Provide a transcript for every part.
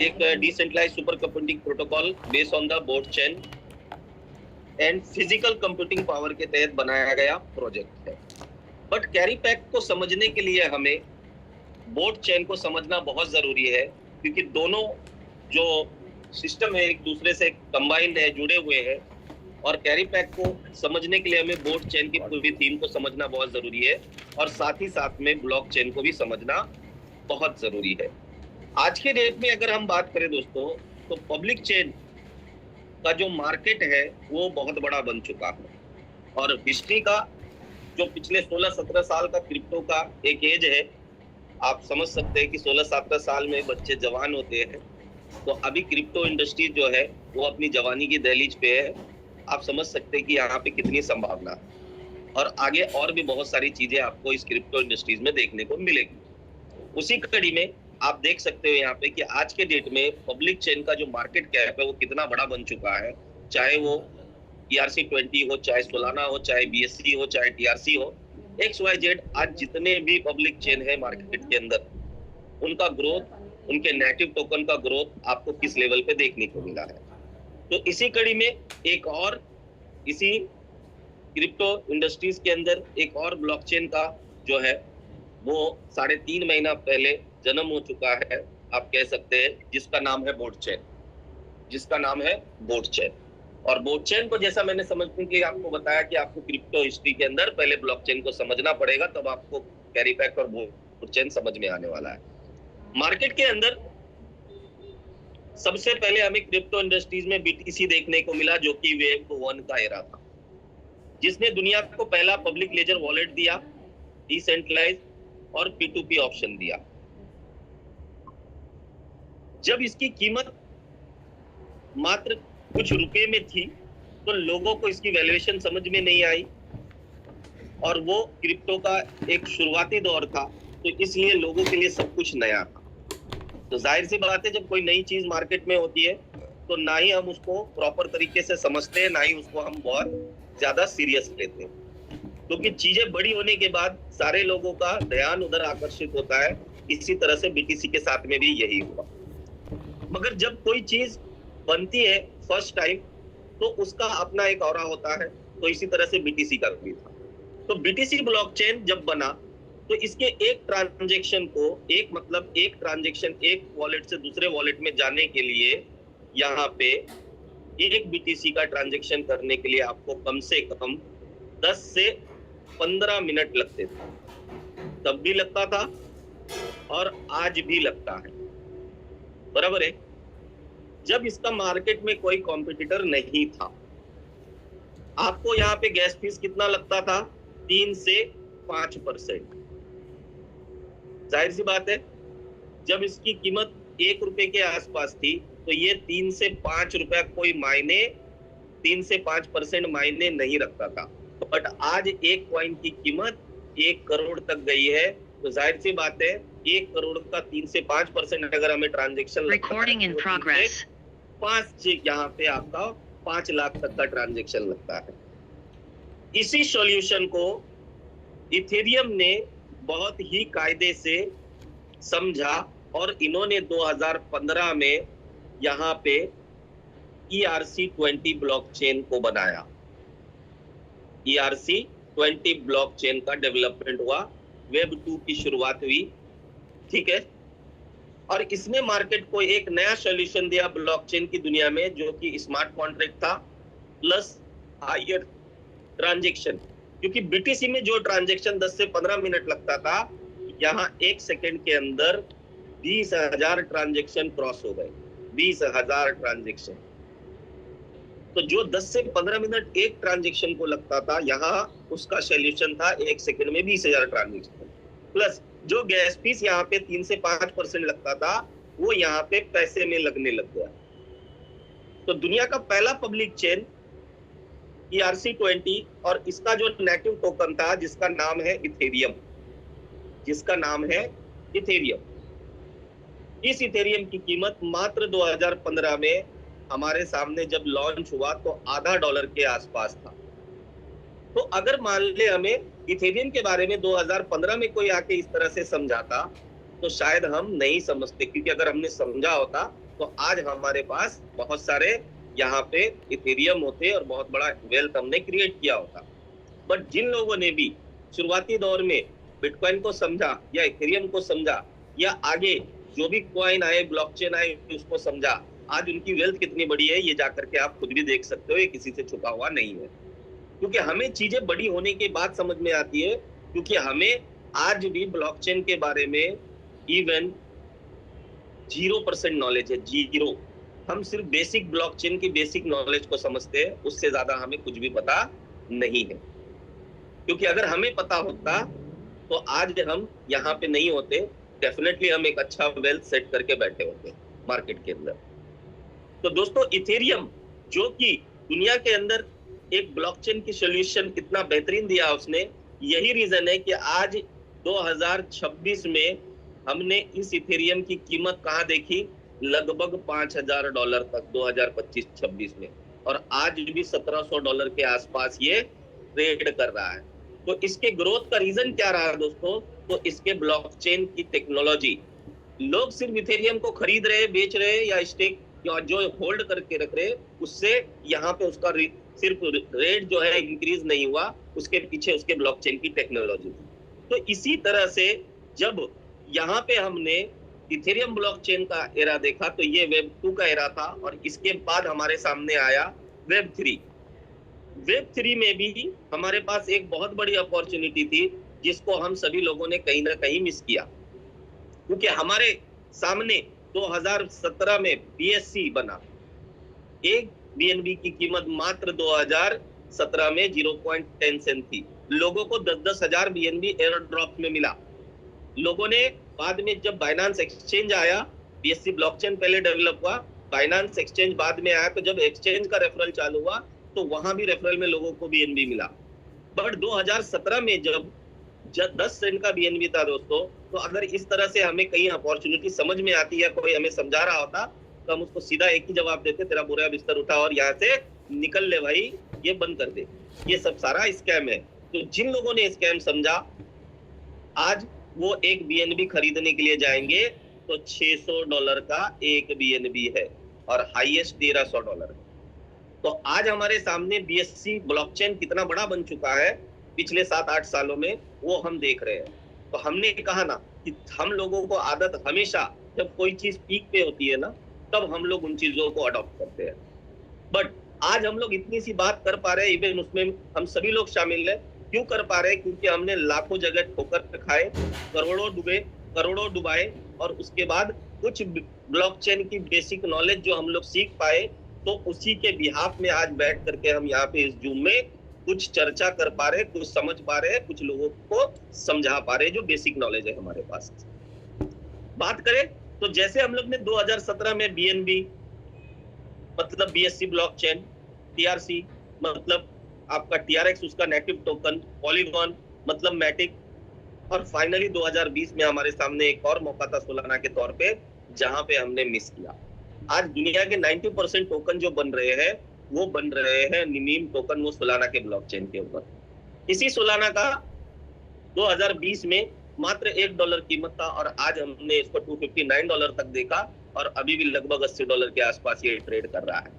एक decentralised super computing protocol based on the board chain and physical computing power के तहत बनाया गया प्रोजेक्ट है। बट कैरी पैक को समझने के लिए हमें बोर्ड चेन को समझना बहुत जरूरी है, क्योंकि दोनों जो सिस्टम है एक दूसरे से कंबाइंड है, जुड़े हुए हैं। और कैरी पैक को समझने के लिए हमें बोर्ड चेन की पूरी थीम को समझना बहुत जरूरी है, और साथ ही साथ में ब्लॉक चेन को भी समझना बहुत जरूरी है। आज के डेट में अगर हम बात करें दोस्तों, तो पब्लिक चेन का जो मार्केट है वो बहुत बड़ा बन चुका है। और हिस्ट्री का जो पिछले 16-17 साल का क्रिप्टो का एक एज है, आप समझ सकते हैं कि 16-17 साल में बच्चे जवान होते हैं। तो अभी क्रिप्टो इंडस्ट्री जो है वो अपनी जवानी की दहलीज पे है। आप समझ सकते हैं कि यहाँ पे कितनी संभावना है, और आगे और भी बहुत सारी चीजें आपको इस क्रिप्टो इंडस्ट्रीज में देखने को मिलेगी। उसी कड़ी में आप देख सकते हो यहाँ पे कि आज के डेट में पब्लिक चेन का जो मार्केट कैप है वो कितना बड़ा बन चुका है। चाहे वो ERC-20 हो, चाहे सोलाना हो, चाहे BSC हो, चाहे TRC हो, XYZ, आज जितने भी पब्लिक चेन है मार्केट के अंदर, उनका ग्रोथ, उनके नेटिव टोकन का ग्रोथ आपको किस लेवल पे देखने को मिला है। तो इसी कड़ी में एक और इसी क्रिप्टो इंडस्ट्रीज के अंदर एक और ब्लॉकचेन का जो है वो 3.5 महीना पहले जन्म हो चुका है, आप कह सकते हैं, जिसका नाम है बोर्ड चेन, जिसका नाम है बोर्ड चेन। और बोर्ड चेन को जैसा मैंने समझने के आपको बताया कि आपको क्रिप्टो हिस्ट्री के अंदर पहले ब्लॉकचेन को समझना पड़ेगा, तब आपको कैरी पैक और बोर्ड चेन समझ में आने वाला है। मार्केट के अंदर सबसे पहले हमें क्रिप्टो इंडस्ट्रीज में BTC देखने को मिला, जो कि वेव 1 का एरा था, जिसने दुनिया को पहला पब्लिक लेजर वॉलेट दिया, डिसेंट्रलाइज और P2P ऑप्शन दिया। जब इसकी कीमत मात्र कुछ रुपए में थी तो लोगों को इसकी वैल्यूएशन समझ में नहीं आई, और वो क्रिप्टो का एक शुरुआती दौर था, तो इसलिए लोगों के लिए सब कुछ नया था। तो जाहिर सी बात है, जब कोई नई चीज मार्केट में होती है तो ना ही हम उसको प्रॉपर तरीके से समझते हैं, ना ही उसको हम बहुत ज्यादा सीरियस लेते हैं, क्योंकि चीजें बड़ी होने के बाद सारे लोगों का ध्यान उधर आकर्षित होता है। इसी तरह से BTC के साथ में भी यही हुआ। मगर जब कोई चीज बनती है फर्स्ट टाइम तो उसका अपना एक ऑरा होता है, तो इसी तरह से BTC का भी था। तो BTC ब्लॉकचेन जब बना तो इसके एक ट्रांजैक्शन को, एक ट्रांजैक्शन एक वॉलेट से दूसरे वॉलेट में जाने के लिए, यहाँ पे एक BTC का ट्रांजैक्शन करने के लिए आपको कम से कम 10 से 15 मिनट लगते थे। तब भी लगता था और आज भी लगता है, बराबर है। जब इसका मार्केट में कोई कॉम्पिटिटर नहीं था, आपको यहाँ पे गैस फीस कितना लगता था? 3 से 5%। जाहिर सी बात है, जब इसकी कीमत 1 रुपए के आसपास थी तो ये 3 से 5 रुपया कोई मायने, 3 से 5% मायने नहीं रखता था। बट आज एक कॉइन की कीमत 1 करोड़ तक गई है, तो जाहिर सी बात है 1 करोड़ का 3 से 5% अगर हमें ट्रांजेक्शन लगता है, 5 यहाँ पे आपका 5 लाख तक का ट्रांजेक्शन लगता है। इसी सॉल्यूशन को इथेरियम ने बहुत ही कायदे से समझा और इन्होंने 2015 में यहाँ पे ERC-20 ब्लॉकचेन को बनाया। ERC-20 ब्लॉकचेन का डेवलपमेंट हुआ, वेब 2 की शुरुआत हुई, ठीक है। और इसने मार्केट को एक नया सॉल्यूशन दिया ब्लॉकचेन की दुनिया में, जो कि स्मार्ट कॉन्ट्रैक्ट था प्लस हायर ट्रांजैक्शन। क्योंकि BTC में जो ट्रांजैक्शन 10 से 15 मिनट लगता था, यहाँ 1 सेकेंड के अंदर 20,000 ट्रांजैक्शन क्रॉस हो गए, 20,000 ट्रांजैक्शन। तो जो 10 से 15 मिनट एक ट्रांजैक्शन को लगता था, यहाँ उसका सॉल्यूशन था 1 सेकेंड में 20,000 ट्रांजैक्शन। प्लस जो गैस फीस यहाँ पे 3 से 5% लगता था, वो यहाँ पे पैसे में लगने लग गया। तो दुनिया का पहला पब्लिक चेन ERC-20, और इसका जो नेटिव टोकन था जिसका नाम है इथेरियम, जिसका नाम है इथेरियम। इस इथेरियम की कीमत मात्र 2015 में हमारे सामने जब लॉन्च हुआ तो $0.50 के आसपास था। तो अगर मान ले हमें इथेरियम के बारे में 2015 में कोई आके इस तरह से समझाता तो शायद हम नहीं समझते, क्योंकि अगर हमने समझा होता तो आज हमारे पास बहुत सारे यहाँ पे इथेरियम होते और बहुत बड़ा वेल्थ हमने क्रिएट किया होता। बट जिन लोगों ने भी शुरुआती दौर में बिटकॉइन को समझा या इथेरियम को समझा या आगे जो भी कॉइन आए, ब्लॉकचेन आए, उसको समझा, आज उनकी वेल्थ कितनी बड़ी है ये जाकर के आप खुद भी देख सकते हो, ये किसी से छुपा हुआ नहीं है। क्योंकि हमें चीजें बड़ी होने के बाद समझ में आती है, क्योंकि हमें आज भी ब्लॉकचेन के बारे में इवन 0% नॉलेज है, जीरो। हम सिर्फ बेसिक ब्लॉकचेन की बेसिक नॉलेज को समझते हैं, उससे ज्यादा हमें कुछ भी पता नहीं है। क्योंकि अगर हमें पता होता तो आज हम यहाँ पे नहीं होते, डेफिनेटली हम एक अच्छा वेल्थ सेट करके बैठे होते मार्केट के अंदर। तो दोस्तों, इथेरियम जो कि दुनिया के अंदर एक ब्लॉकचेन की सॉल्यूशन इतना बेहतरीन दिया उसने, यही रीजन है कि आज 2026 में हमने इस इथेरियम की कीमत कहाँ देखी, लगभग $5000 तक 2025-26 में, और आज भी $1700 के आसपास ये ट्रेड कर रहा है। तो इसके ग्रोथ का रीजन क्या रहा दोस्तों, तो इसके ब्लॉकचेन की टेक्नोलॉजी। लोग सिर्फ इथेरियम को खरीद रहे, बेच रहे या स्टेक या जो होल्ड करके रख रहे, उससे यहाँ पे उसका सिर्फ रेट जो है इंक्रीज नहीं हुआ, उसके पीछे उसके ब्लॉकचेन की टेक्नोलॉजी थी। तो इसी तरह से जब यहाँ पे हमने इथेरियम ब्लॉकचेन का एरा देखा तो ये वेब 2 का एरा था, और इसके बाद हमारे सामने आया वेब 3। वेब 3 में भी हमारे पास एक बहुत बड़ी अपॉर्चुनिटी थी, जिसको हम सभी लोगों ने कहीं ना कहीं मिस किया, क्योंकि हमारे सामने 2017 में BSC बना। एक BNB की कीमत मात्र 2017 में 0.10 सेंट थी। लोगों को 10-10 हजार BNB एयर ड्रॉप में मिला। लोगों ने बाद में जब बाइनांस एक्सचेंज आया, BSC ब्लॉकचेन पहले डेवलप हुआ, बाइनांस एक्सचेंज बाद में आया, तो जब एक्सचेंज का रेफरल चालू हुआ तो वहां भी रेफरल में लोगों को BNB मिला। बट 2017 में जब 10 सेंट का BNB था दोस्तों, तो अगर इस तरह से हमें कहीं अपॉर्चुनिटी समझ में आती है, कोई हमें समझा रहा होता, तो हम उसको सीधा एक ही जवाब देते, तेरा बुरा बिस्तर उठा और यहाँ से निकल ले भाई, ये बंद कर दे, ये सब सारा स्कैम है। तो जिन लोगों ने स्कैम समझा, आज वो एक BNB खरीदने के लिए जाएंगे तो $600 का एक BNB है और हाईएस्ट $1300। तो आज हमारे सामने BSC ब्लॉकचेन कितना बड़ा बन चुका है पिछले 7-8 सालों में, वो हम देख रहे हैं। तो हमने कहा ना कि हम लोगों को आदत हमेशा, जब कोई चीज पीक पे होती है ना, तब हम लोग उन चीजों को अडॉप्ट करते हैं। बट आज हम लोग इतनी सी बात कर पा रहे हैं, इवन उसमें हम सभी लोग शामिल हैं। क्यों कर पा रहे हैं? क्योंकि हमने लाखों जगह ठोकर खाए, करोड़ों डूबे, करोड़ों डुबाए, और उसके बाद कुछ ब्लॉकचेन की बेसिक नॉलेज जो हम लोग सीख पाए, तो उसी के बिहाफ में आज बैठ करके हम यहाँ पे इस जूम में कुछ चर्चा कर पा रहे, कुछ समझ पा रहे, कुछ लोगों को समझा पा रहे, जो बेसिक नॉलेज है हमारे पास। बात करें तो जैसे हम लोग ने 2017 में BNB मतलब BSC ब्लॉकचेन, TRC मतलब आपका TRX उसका नेटिव टोकन, पॉलीगॉन मतलब मैटिक, और फाइनली 2020 में हमारे सामने एक और मौका था सोलाना के तौर पे, जहां पे हमने मिस किया। आज दुनिया के 90% टोकन जो बन रहे हैं, वो बन रहे हैं निमीम टोकन, वो सोलाना के ब्लॉकचेन के ऊपर। इसी सोलाना का 2020 में मात्र $1 कीमत था, और आज हमने इसको $259 तक देखा, और अभी भी लगभग $80 के आसपास ये ट्रेड कर रहा है।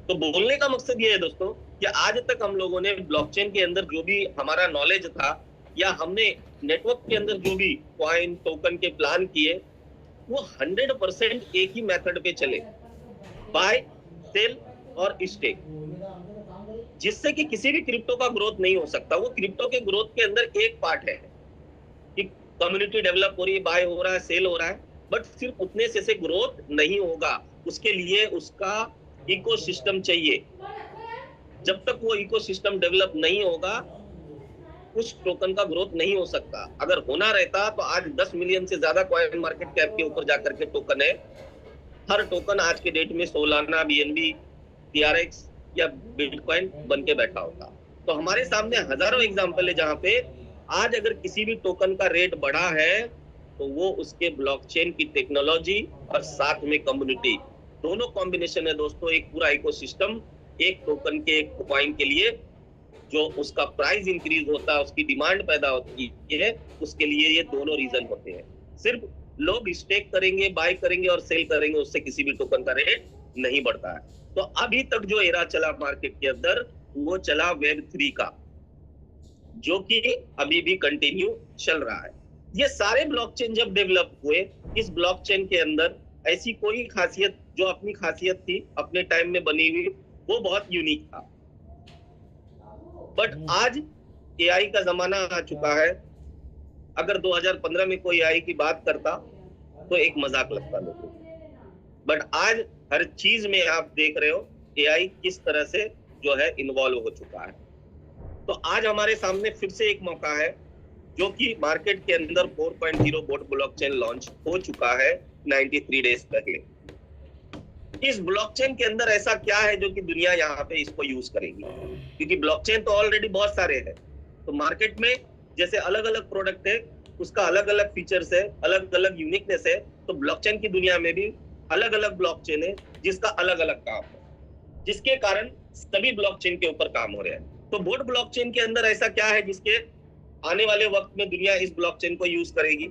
तो बोलने का मकसद ये है दोस्तों कि आज तक हम लोगों ने ब्लॉकचेन के अंदर जो भी हमारा नॉलेज था, या हमने नेटवर्क के अंदर जो भी कॉइन टोकन के प्लान किए, वो 100% एक ही मेथड पे चले, बाय, सेल और स्टेक, जिससे कि किसी भी क्रिप्टो का ग्रोथ नहीं हो सकता। वो क्रिप्टो के ग्रोथ के अंदर एक पार्ट है कि कम्युनिटी डेवलप हो रही है, बाय हो रहा है, सेल हो रहा है, बट सिर्फ उतने से ग्रोथ नहीं होगा। उसके लिए उसका इकोसिस्टम चाहिए। जब तक वो इकोसिस्टम डेवलप नहीं होगा, उस टोकन का ग्रोथ नहीं हो सकता। अगर होना रहता तो आज 10 मिलियन से ज्यादा कॉइन मार्केट कैप के ऊपर जाकर के टोकन है। हर टोकन आज के डेट में सोलाना, BNB, TRX या बिटकॉइन बन के बैठा होता। तो हमारे सामने हजारों एग्जाम्पल है जहां पे आज अगर किसी भी टोकन का रेट बढ़ा है, तो वो उसके ब्लॉकचेन की टेक्नोलॉजी और साथ में कम्युनिटी, दोनों कॉम्बिनेशन है दोस्तों। एक पूरा इकोसिस्टम एक टोकन के, एक कॉइन के लिए जो उसका प्राइस इंक्रीज होता है, उसकी डिमांड पैदा होती है, उसके लिए ये दोनों रीजन होते हैं। सिर्फ लोग स्टेक करेंगे, बाय करेंगे और सेल करेंगे, उससे किसी भी टोकन का रेट नहीं बढ़ता है। तो अभी तक जो एरा चला मार्केट के अंदर, वो चला वेब 3 का, जो कि अभी भी कंटिन्यू चल रहा है। ये सारे ब्लॉकचेन जब डेवलप हुए, इस ब्लॉकचेन के अंदर ऐसी कोई खासियत, जो अपनी खासियत थी अपने टाइम में बनी हुई, वो बहुत यूनिक था। बट आज एआई का जमाना आ चुका है। अगर 2015 में कोई एआई की बात करता तो एक मजाक लगता लोगों को। बट आज हर चीज में आप देख रहे हो एआई किस तरह से जो है इन्वॉल्व हो चुका है। तो आज हमारे सामने फिर से एक मौका है, जो कि मार्केट के अंदर 4.0 बोट ब्लॉकचेन लॉन्च हो चुका है 93 डेज पहले। इस ब्लॉकचेन के अंदर ऐसा क्या है जो कि दुनिया यहाँ पे इसको यूज करेगी? क्योंकि ब्लॉकचेन तो ऑलरेडी बहुत सारे हैं, तो मार्केट में जैसे अलग अलग प्रोडक्ट है, उसका अलग अलग फीचर्स है, अलग अलग यूनिकनेस है, तो ब्लॉकचेन की दुनिया में भी अलग अलग ब्लॉकचेन है जिसका अलग अलग काम है, जिसके कारण सभी ब्लॉकचेन के ऊपर काम हो रहा है। तो बोट ब्लॉकचेन के अंदर ऐसा क्या है जिसके आने वाले वक्त में दुनिया इस ब्लॉकचेन को यूज करेगी?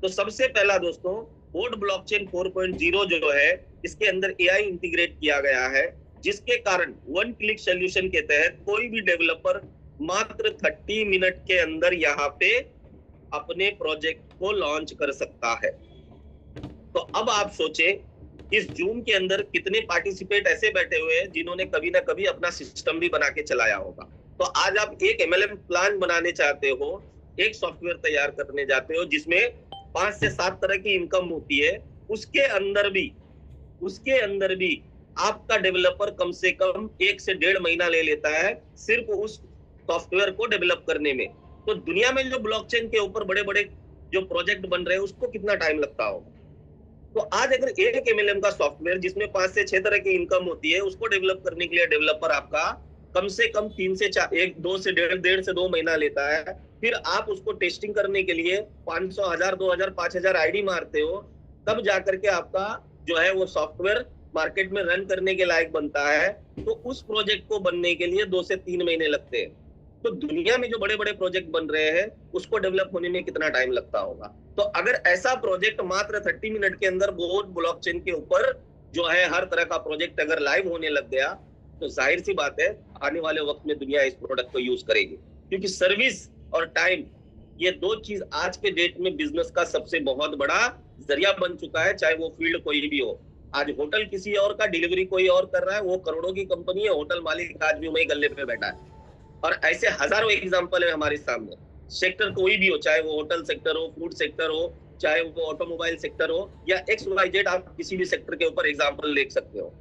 तो सबसे पहला दोस्तों, बोट ब्लॉकचेन 4.0 जो है, इसके अंदर एआई इंटीग्रेट किया गया है, जिसके कारण वन क्लिक सॉल्यूशन के तहत कोई भी डेवलपर मात्र 30 मिनट के अंदर यहाँ पे अपने प्रोजेक्ट को लॉन्च कर सकता है। तो अब आप सोचे, इस जूम के अंदर कितने पार्टिसिपेट ऐसे बैठे हुए हैं जिन्होंने कभी ना कभी अपना सिस्टम भी बना के चलाया होगा। तो आज आप एक एमएलएम प्लान बनाने चाहते हो, एक सॉफ्टवेयर तैयार करने जाते हो जिसमें 5 से 7 तरह की इनकम होती है, उसके अंदर भी आपका डेवलपर कम से कम 1 से 1.5 महीना ले लेता है सिर्फ उस सॉफ्टवेयर को डेवलप करने में। तो दुनिया में जो ब्लॉकचेन के ऊपर बड़े बड़े जो प्रोजेक्ट बन रहे हैं, उसको कितना टाइम लगता होगा? तो आज अगर एक एमएलएम का सॉफ्टवेयर जिसमें 5 से 6 तरह की इनकम होती है, उसको डेवलप करने के लिए डेवलपर आपका कम से कम 3 से 4, 1, 2 से 1.5 से 2 महीना लेता है, फिर आप उसको टेस्टिंग करने के लिए 500, 1000, 2000, 5000 आईडी मारते हो, तब जाकर के आपका जो है वो सॉफ्टवेयर मार्केट में रन करने के लायक बनता है। तो उस प्रोजेक्ट को बनने के लिए 2 से 3 महीने लगते हैं। तो दुनिया में जो बड़े बड़े प्रोजेक्ट बन रहे हैं, उसको डेवलप होने में कितना टाइम लगता होगा? तो अगर ऐसा प्रोजेक्ट मात्र 30 मिनट के अंदर बोट ब्लॉकचेन के ऊपर जो है हर तरह का प्रोजेक्ट अगर लाइव होने लग गया, तो जाहिर सी बात है आने वाले वक्त में दुनिया इस प्रोडक्ट को यूज करेगी। क्योंकि सर्विस और टाइम, ये 2 चीज आज के डेट में बिजनेस का सबसे बहुत बड़ा जरिया बन चुका है, चाहे वो फील्ड कोई भी हो। आज होटल किसी और का, डिलीवरी कोई और कर रहा है, वो करोड़ों की कंपनी है, होटल मालिक आज भी वही गल्ले पे बैठा है। और ऐसे हजारों एग्जाम्पल है हमारे सामने। सेक्टर कोई भी हो, चाहे वो होटल सेक्टर हो, फूड सेक्टर हो, चाहे वो ऑटोमोबाइल सेक्टर हो, या XYZ, आप किसी भी सेक्टर के ऊपर एग्जाम्पल देख सकते हो।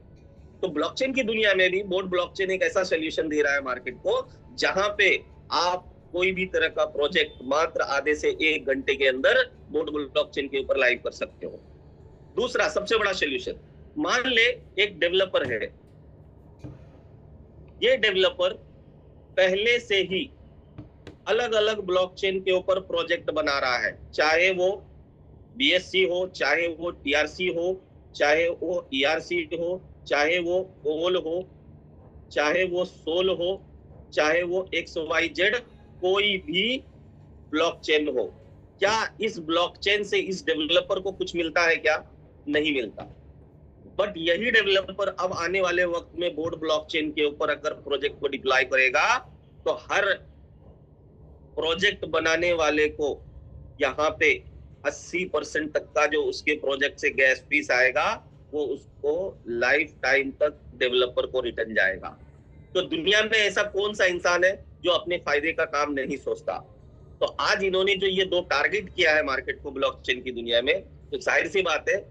तो ब्लॉकचेन की दुनिया में भी बोट ब्लॉकचेन एक ऐसा सोल्यूशन दे रहा है मार्केट को, जहां पे आप कोई भी तरह का प्रोजेक्ट मात्र आधे से 1 घंटे के अंदर बोट ब्लॉकचेन के ऊपर लाइव कर सकते हो। दूसरा सबसे बड़ा सोल्यूशन, मान ले एक डेवलपर है, ये डेवलपर पहले से ही अलग अलग ब्लॉकचेन के ऊपर प्रोजेक्ट बना रहा है, चाहे वो BSC हो, चाहे वो TRC हो, चाहे वो ERC हो, चाहे वो OL हो, चाहे वो SOL हो, चाहे वो XYZ कोई भी ब्लॉकचेन हो। क्या इस ब्लॉकचेन से इस डेवलपर को कुछ मिलता है क्या? नहीं मिलता। बट यही डेवलपर अब आने वाले वक्त में बोट ब्लॉकचेन के ऊपर अगर प्रोजेक्ट को डिप्लॉय करेगा, तो हर प्रोजेक्ट बनाने वाले को यहाँ पे 80% तक का जो उसके प्रोजेक्ट से गैस फीस आएगा, वो उसको लाइफ टाइम तक डेवलपर को रिटर्न जाएगा। तो दुनिया में ऐसा कौन सा इंसान है जो अपने फायदे का काम नहीं सोचता? तो आज इन्होंने जो ये 2 टारगेट किया है मार्केट को ब्लॉकचेन की दुनिया में, तो जाहिर सी बात है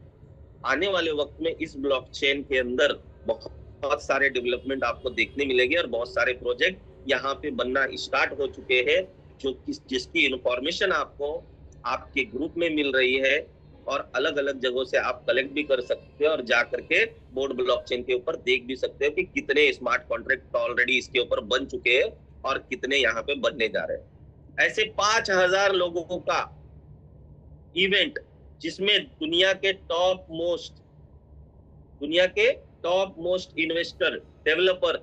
आने वाले वक्त में इस ब्लॉकचेन के अंदर बहुत सारे डेवलपमेंट आपको देखने मिलेंगे और बहुत सारे प्रोजेक्ट यहाँ पे बनना स्टार्ट हो चुके हैं, जो जिसकी इंफॉर्मेशन आपको आपके ग्रुप में मिल रही है और अलग अलग जगहों से आप कलेक्ट भी कर सकते हो और जा करके बोट ब्लॉकचेन के ऊपर देख भी सकते हो कि कितने स्मार्ट कॉन्ट्रैक्ट ऑलरेडी इसके ऊपर बन चुके हैं और कितने यहाँ पे बनने जा रहे हैं। ऐसे 5000 लोगों का इवेंट, जिसमें दुनिया के टॉप मोस्ट इन्वेस्टर डेवलपर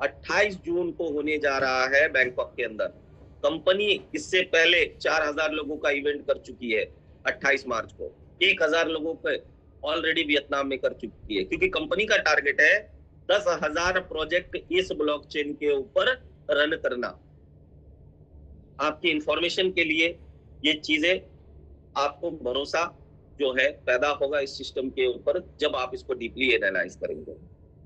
28 जून को होने जा रहा है बैंकॉक के अंदर। कंपनी इससे पहले 4000 लोगों का इवेंट कर चुकी है। 28 मार्च को 1000 लोगों को ऑलरेडी वियतनाम में कर चुकी है, क्योंकि कंपनी का टारगेट है 10,000 प्रोजेक्ट इस ब्लॉकचेन के ऊपर रन करना। आपकी इंफॉर्मेशन के लिए ये चीजें, आपको भरोसा जो है पैदा होगा इस सिस्टम के ऊपर जब आप इसको डीपली एनालाइज करेंगे।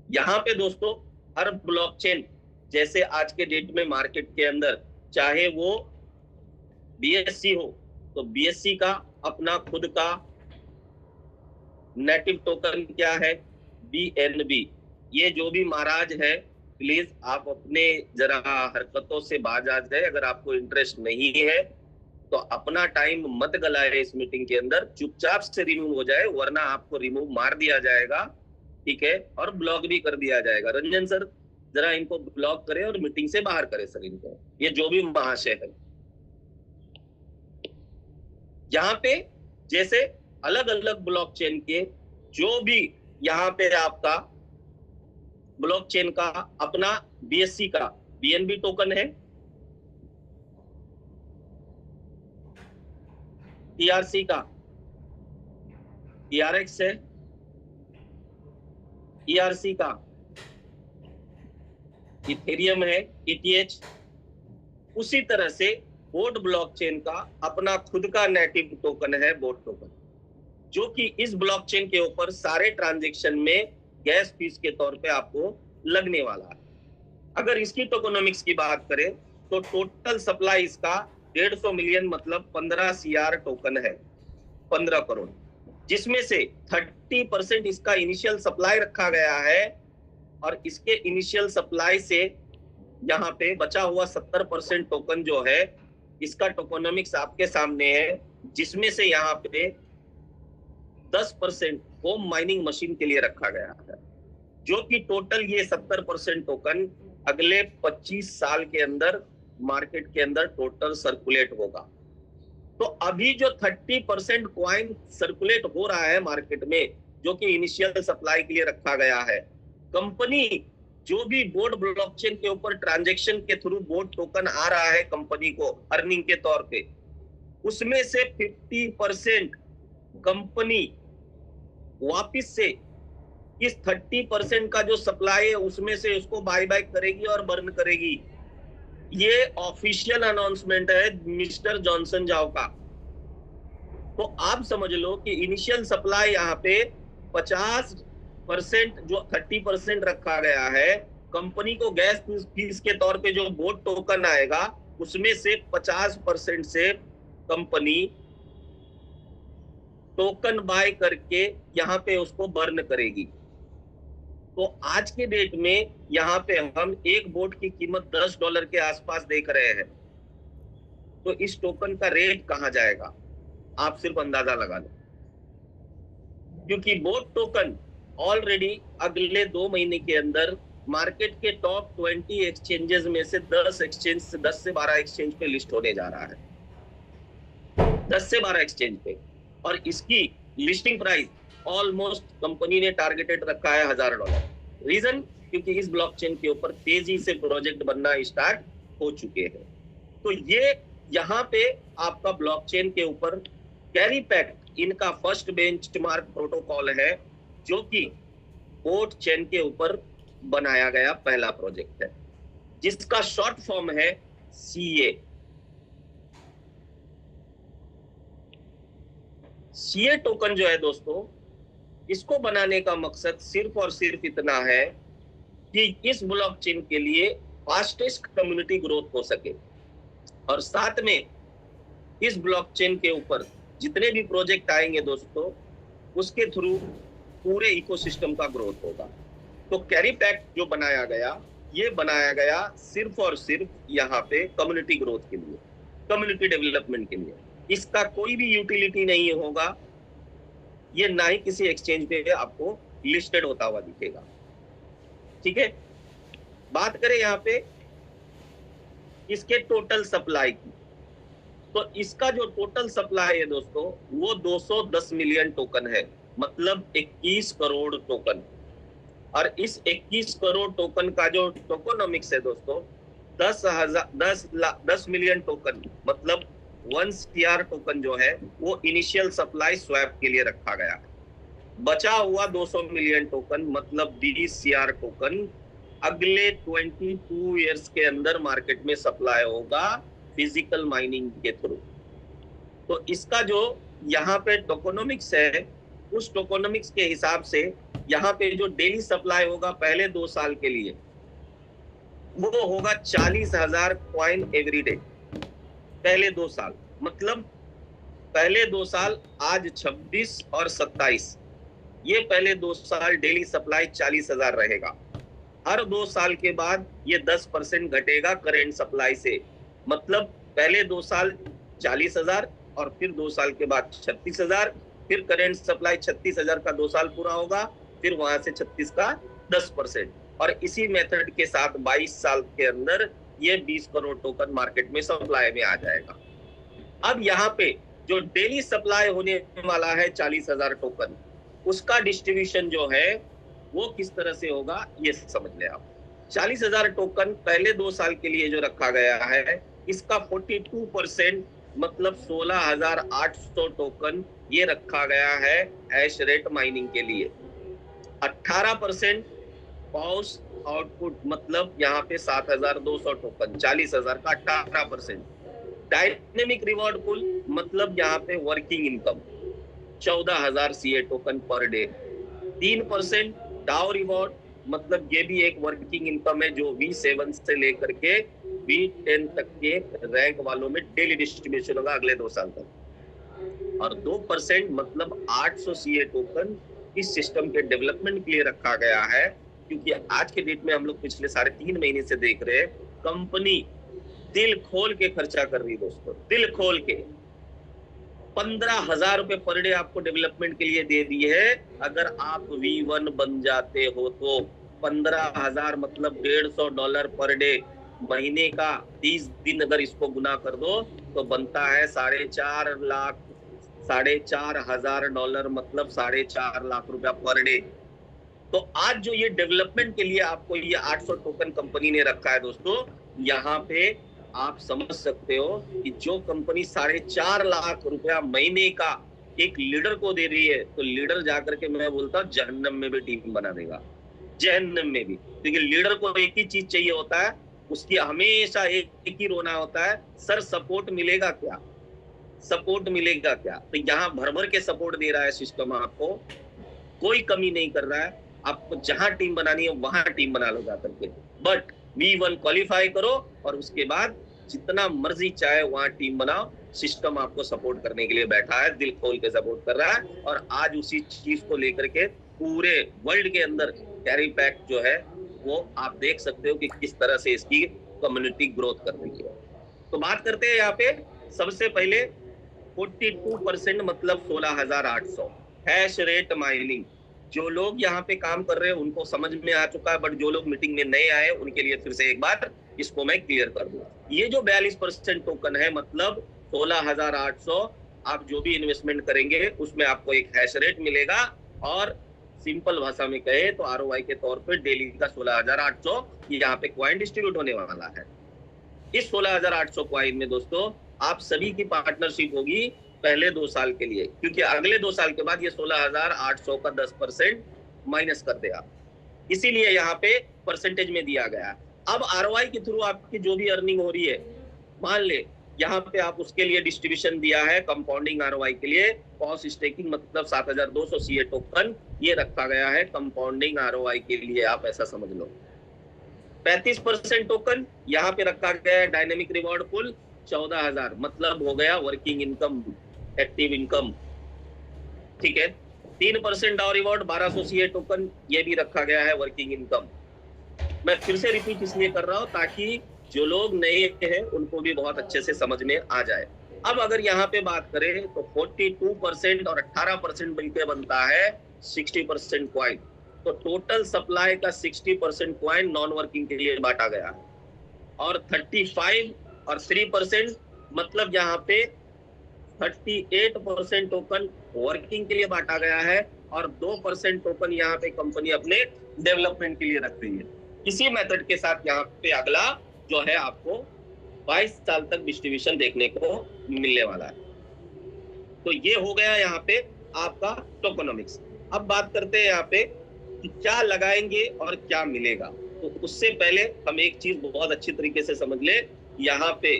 यहाँ पे दोस्तों हर ब्लॉकचेन, जैसे आज के डेट में मार्केट के अंदर चाहे वो बीएससी हो, तो बीएससी का अपना खुद का नेटिव टोकन क्या है, बीएनबी। ये जो भी महाराज है, प्लीज आप अपने जरा हरकतों से बाज आ जाए। अगर आपको इंटरेस्ट नहीं है तो अपना टाइम मत गलाए इस मीटिंग के अंदर, चुपचाप से रिमूव हो जाए, वरना आपको रिमूव मार दिया जाएगा, ठीक है, और ब्लॉक भी कर दिया जाएगा। रंजन सर जरा इनको ब्लॉक करें और मीटिंग से बाहर करें सर इनको, ये जो भी महाशय है। यहाँ पे जैसे अलग अलग ब्लॉकचेन के जो भी यहाँ पे आपका ब्लॉकचेन का अपना बीएससी का बीएनबी टोकन है, टीआरसी का टीआरएक्स है, ईआरसी का इथेरियम है, ईटीएच। उसी तरह से बोट ब्लॉकचेन का अपना खुद का नेटिव टोकन है, बोट टोकन, जो कि इस ब्लॉकचेन के ऊपर सारे ट्रांजैक्शन में गैस फीस के तौर पे आपको लगने वाला है। अगर इसकी टोकोनॉमिक्स की बात करें तो टोटल सप्लाई इसका 150 मिलियन मतलब 15 CR टोकन है, 15 करोड़, जिसमें से 30% इसका इनिशियल सप्लाई रखा गया है, और इसके इनिशियल सप्लाई से यहाँ पे बचा हुआ 70% टोकन जो है, इसका टोकोनॉमिक्स आपके सामने है, जिसमें से यहाँ पे 10% होम माइनिंग मशीन के लिए रखा गया है, जो कि टोटल ये 70% टोकन अगले 25 साल के अंदर मार्केट के अंदर टोटल सर्कुलेट होगा। तो अभी जो 30% कॉइन सर्कुलेट हो रहा है मार्केट में, जो कि इनिशियल सप्लाई के लिए रखा गया है, कंपनी जो भी बोट ब्लॉकचेन के ऊपर ट्रांजैक्शन के थ्रू बोट टोकन आ रहा है कंपनी को अर्निंग के तौर पे, उसमें से 50% कंपनी वापिस से इस 30% का जो सप्लाई है उसमें से उसको बाय बैक करेगी और बर्न करेगी। ये ऑफिशियल अनाउंसमेंट है मिस्टर जॉनसन जाओ का। तो आप समझ लो कि इनिशियल सप्लाई यहाँ पे 50%, जो 30% रखा गया है, कंपनी को गैस फीस के तौर पे जो बोट टोकन आएगा उसमें से 50% से कंपनी टोकन बाय करके यहाँ पे उसको बर्न करेगी। तो आज के डेट में यहाँ पे हम एक बोट की कीमत $10 के आसपास देख रहे हैं। तो इस टोकन का रेट कहां जाएगा आप सिर्फ अंदाजा लगा लो, क्योंकि बोट टोकन ऑलरेडी अगले 2 महीने के अंदर मार्केट के टॉप 20 एक्सचेंजेस में से 10 से 12 एक्सचेंज पे लिस्ट होने जा रहा है, 10 से 12 एक्सचेंज पे। और इसकी लिस्टिंग प्राइस ऑलमोस्ट कंपनी ने टारगेटेड रखा है $1000। रीजन, क्योंकि इस ब्लॉकचेन के ऊपर तेजी से प्रोजेक्ट बनना स्टार्ट हो चुके हैं। तो ये यहाँ पे आपका ब्लॉकचेन के ऊपर कैरी पैक्ट इनका फर्स्ट बेंचमार्क प्रोटोकॉल है, जो कि बोट चेन के ऊपर बनाया गया पहला प्रोजेक्ट है, जिसका शॉर्ट फॉर्म है CA। CA टोकन जो है दोस्तों, इसको बनाने का मकसद सिर्फ और सिर्फ इतना है कि इस ब्लॉकचेन के लिए फास्टेस्ट कम्युनिटी ग्रोथ हो सके, और साथ में इस ब्लॉकचेन के ऊपर जितने भी प्रोजेक्ट आएंगे दोस्तों, उसके थ्रू पूरे इकोसिस्टम का ग्रोथ होगा। तो कैरी पैक्ट जो बनाया गया, ये बनाया गया सिर्फ और सिर्फ यहाँ पे कम्युनिटी ग्रोथ के लिए, कम्युनिटी डेवलपमेंट के लिए। इसका कोई भी यूटिलिटी नहीं होगा, ये ना ही किसी एक्सचेंज पे आपको लिस्टेड होता हुआ दिखेगा। ठीक है, बात करें यहाँ पे इसके टोटल सप्लाई की, तो इसका जो टोटल सप्लाई है दोस्तों, वो 210 मिलियन टोकन है, मतलब 21 करोड़ टोकन। और इस 21 करोड़ टोकन का जो टोकोनॉमिक्स है दोस्तों, 10 मिलियन टोकन मतलब 1 CR टोकन जो है वो इनिशियल सप्लाई स्वैप के लिए रखा गया है। बचा हुआ 200 मिलियन टोकन मतलब 20 CR टोकन अगले 22 इयर्स के अंदर मार्केट में सप्लाई होगा फिजिकल माइनिंग के थ्रू। तो इसका जो यहाँ पे टोकोनॉमिक्स है, उस टोकोनॉमिक्स के हिसाब से यहाँ पे जो डेली सप्लाई होगा पहले 2 साल के लिए वो होगा 40,000 कॉइन एवरी डे। पहले 2 साल मतलब पहले 2 साल आज 26 और 27, ये पहले 2 साल डेली सप्लाई 40,000 रहेगा। हर 2 साल के बाद ये 10% घटेगा करेंट सप्लाई से, मतलब पहले 2 साल 40,000 और फिर 2 साल के बाद 36,000, फिर करेंट सप्लाई 36,000 का 2 साल पूरा होगा, फिर वहां से 36 का 10%, और इसी मेथड के साथ 22 साल के अंदर ये 20 करोड़ टोकन मार्केट में सप्लाई में आ जाएगा। अब यहाँ पे जो डेली सप्लाई होने वाला है 40,000 टोकन, उसका डिस्ट्रीब्यूशन जो है वो किस तरह से होगा ये समझ ले आप। 40,000 टोकन पहले 2 साल के लिए जो रखा गया है, इसका 42% मतलब 16,800 टोकन ये रखा गया है हैश रेट माइनिंग के लिए। 18% पॉज आउटपुट मतलब यहाँ पे 7,200 टोकन, 40,000 का 18%। डायनेमिक रिवॉर्ड पुल मतलब यहाँ पे working income 14,000 CA token per day. 3% डाउ रिवॉर्ड मतलब ये भी एक वर्किंग इनकम है जो V7 से लेकर के V10 तक के रैंक वालों में डेली डिस्ट्रीब्यूशन होगा अगले 2 साल तक। और 2% मतलब 800 CA टोकन इस सिस्टम के डेवलपमेंट के लिए रखा गया है, क्योंकि आज के डेट में हम लोग पिछले 3.5 महीने से देख रहे हैं कंपनी दिल खोल के खर्चा कर रही है दोस्तों, दिल खोल के। 15,000 रुपए पर डे आपको डेवलपमेंट के लिए दे दी है। अगर आप V1 बन जाते हो तो 15,000 मतलब $150 पर डे, महीने का 30 दिन अगर इसको गुना कर दो तो बनता है $4,500 मतलब 4.5 लाख रुपया पर डे। तो आज जो ये डेवलपमेंट के लिए आपको ये 800 टोकन कंपनी ने रखा है दोस्तों, यहाँ पे आप समझ सकते हो कि जो कंपनी 4.5 लाख रुपया महीने का एक लीडर को दे रही है, तो लीडर जाकर के मैं बोलता हूँ जहन्नम में भी टीम बना देगा, जहन्नम में भी। क्योंकि लीडर को एक ही चीज चाहिए होता है, उसकी हमेशा एक ही रोना होता है, सर सपोर्ट मिलेगा क्या, सपोर्ट मिलेगा क्या। तो यहाँ भर भर के सपोर्ट दे रहा है सिस्टम, आपको कोई कमी नहीं कर रहा है। आपको जहां टीम बनानी है वहां टीम बना लो जाकर के, बट V1 क्वालिफाई करो और उसके बाद जितना मर्जी चाहे वहां टीम बनाओ। सिस्टम आपको सपोर्ट करने के लिए बैठा है, दिल खोल के सपोर्ट कर रहा है। और आज उसी चीज को लेकर के पूरे वर्ल्ड के अंदर कैरी पैक जो है वो आप देख सकते हो कि किस तरह से इसकी कम्युनिटी ग्रोथ कर रही है। तो बात करते हैं यहाँ पे सबसे पहले 42% मतलब 16,800 हैश रेट माइनिंग। जो लोग यहाँ पे काम कर रहे हैं उनको समझ में आ चुका है, बट जो लोग मीटिंग में नए आए उनके लिए फिर से एक बार इसको मैं क्लियर कर दूं। ये जो 42% टोकन है मतलब 16,800, आप जो भी इन्वेस्टमेंट करेंगे उसमें आपको एक हैश रेट मिलेगा, और सिंपल भाषा में कहे तो ROI के तौर पे डेली का 16,800 यहाँ पे क्वाइन डिस्ट्रीब्यूट होने वाला है। इस 16,800 क्वाइन में दोस्तों आप सभी की पार्टनरशिप होगी पहले 2 साल के लिए, क्योंकि अगले 2 साल के बाद ये 16,800 का 10% माइनस कर देगा, इसीलिए यहाँ पे परसेंटेज में दिया गया। अब ROI के थ्रू आपकी जो भी अर्निंग हो रही है, मान ले यहाँ पे आप उसके लिए डिस्ट्रीब्यूशन दिया है कंपाउंडिंग ROI के लिए, पॉज स्टेकिंग मतलब 7,200 CA टोकन ये रखा गया है कंपाउंडिंग ROI के लिए, आप ऐसा समझ लो। 35% टोकन यहाँ पे रखा गया है डायनेमिक रिवॉर्ड पुल 14,000 मतलब हो गया वर्किंग इनकम, एक्टिव इनकम, ठीक है। 3% डाउ रिवॉर्ड 1,200 CA टोकन ये भी रखा गया है वर्किंग इनकम। मैं फिर से रिपीट इसलिए कर रहा हूं ताकि जो लोग नए हैं उनको भी बहुत अच्छे से समझ में आ जाए। अब अगर यहाँ पे बात करें तो 42% और 18% मिलकर बनता है 60% क्वाइन। तो टोटल सप्लाई का 60% क्वाइन नॉन वर्किंग के लिए बांटा गया है, और 35 और 3% मतलब यहाँ पे 38% टोकन वर्किंग के लिए बांटा गया है, और 2% टोकन यहाँ पे कंपनी अपने डेवलपमेंट के लिए रख रही है। इसी मेथड के साथ यहाँ पे अगला जो है आपको 22 साल तक डिस्ट्रीब्यूशन देखने को मिलने वाला है। तो ये हो गया यहाँ पे आपका टोकेनोमिक्स। अब बात करते हैं यहाँ पे कि क्या लगाएंगे और क्या मिलेगा। तो उससे पहले हम एक चीज बहुत अच्छी तरीके से समझ ले, यहाँ पे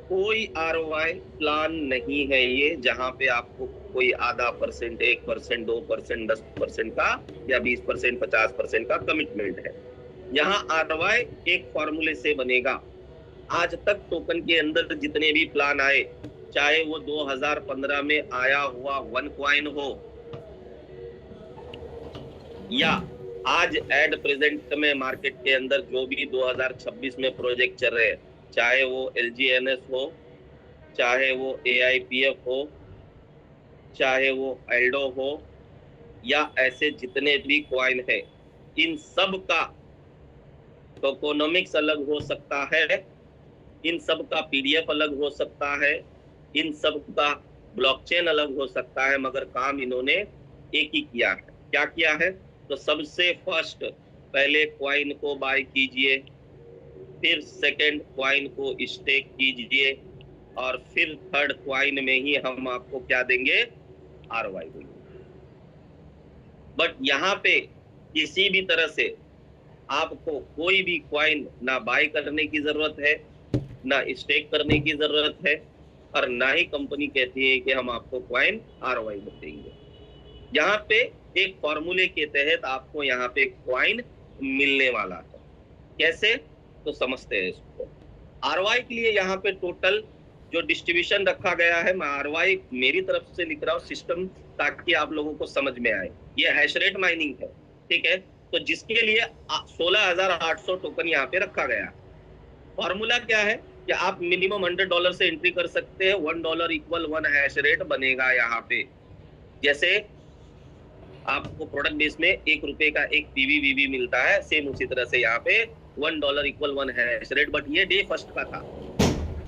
कोई आरओआई प्लान नहीं है ये, जहां पे आपको कोई आधा %, 1%, 2%, 10% का या 20%, 50% का कमिटमेंट है। यहाँ आरओआई एक फॉर्मूले से बनेगा। आज तक टोकन के अंदर जितने भी प्लान आए, चाहे वो 2015 में आया हुआ वन कॉइन हो, या आज एट प्रेजेंट में मार्केट के अंदर जो भी 2026 में प्रोजेक्ट चल रहे हैं, चाहे वो LGNS हो, चाहे वो AIPF हो, चाहे वो एल्डो हो, या ऐसे जितने भी कॉइन है, इन सब का टोकेनोमिक्स अलग हो सकता है, इन सब का PDF अलग हो सकता है, इन सब का ब्लॉकचेन अलग हो सकता है, मगर काम इन्होंने एक ही किया है। क्या किया है? तो सबसे फर्स्ट पहले कॉइन को बाय कीजिए, फिर सेकंड कॉइन को स्टेक कीजिए, और फिर थर्ड कॉइन में ही हम आपको क्या देंगे? ROI देंगे। बट यहाँ पे किसी भी तरह से आपको कोई भी कॉइन ना बाय करने की जरूरत है, ना स्टेक करने की जरूरत है, और ना ही कंपनी कहती है कि हम आपको कॉइन ROI में देंगे। यहाँ पे एक फॉर्मूले के तहत आपको यहाँ पे कॉइन मिलने वाला है। कैसे? तो समझते हैं इसको। ROI के लिए यहाँ पे टोटल जो डिस्ट्रीब्यूशन रखा गया है, मैं ROI मेरी तरफ से लिख रहा हूँ सिस्टम, ताकि आप लोगों को समझ में आए। ये हैश रेट माइनिंग है, ठीक है? तो जिसके लिए 16,800 टोकन यहाँ पे रखा गया। फॉर्मूला क्या है कि आप मिनिमम $100 से एंट्री कर सकते हैं। $1 इक्वल 1 हैश रेट बनेगा यहाँ पे। जैसे आपको प्रोडक्ट बेस में ₹1 का एक PVVV मिलता है, सेम उसी तरह से यहाँ पे $1 इक्वल 1 हैश रेट। बट ये डे फर्स्ट का था।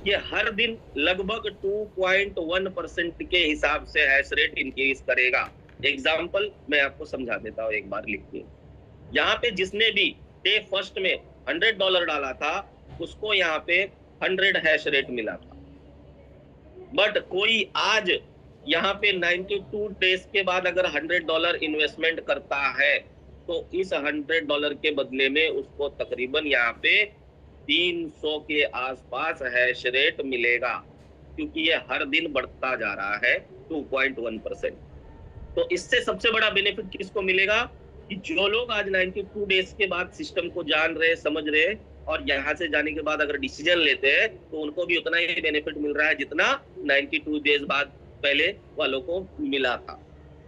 ये हर दिन लगभग 2.1% के हिसाब से हैश रेट इंक्रीज करेगा। एग्जाम्पल मैं आपको समझा देता हूँ एक बार लिख के। यहाँ पे जिसने भी डे फर्स्ट में $100 डाला था, उसको यहाँ पे 100 हैश रेट मिला था। बट कोई आज यहाँ पे 92 डेज के बाद अगर $100 इन्वेस्टमेंट करता है, तो इस $100 के बदले में उसको तकरीबन यहाँ पे 300 के आसपास हैश रेट मिलेगा, क्योंकि ये हर दिन बढ़ता जा रहा है 2.1%। तो इससे सबसे बड़ा बेनिफिट किसको मिलेगा? कि जो लोग आज 92 डेज के बाद सिस्टम को जान रहे, समझ रहे, और यहाँ से जाने के बाद अगर डिसीजन लेते हैं, तो उनको भी उतना ही बेनिफिट मिल रहा है जितना 92 डेज बाद पहले वालों को मिला था।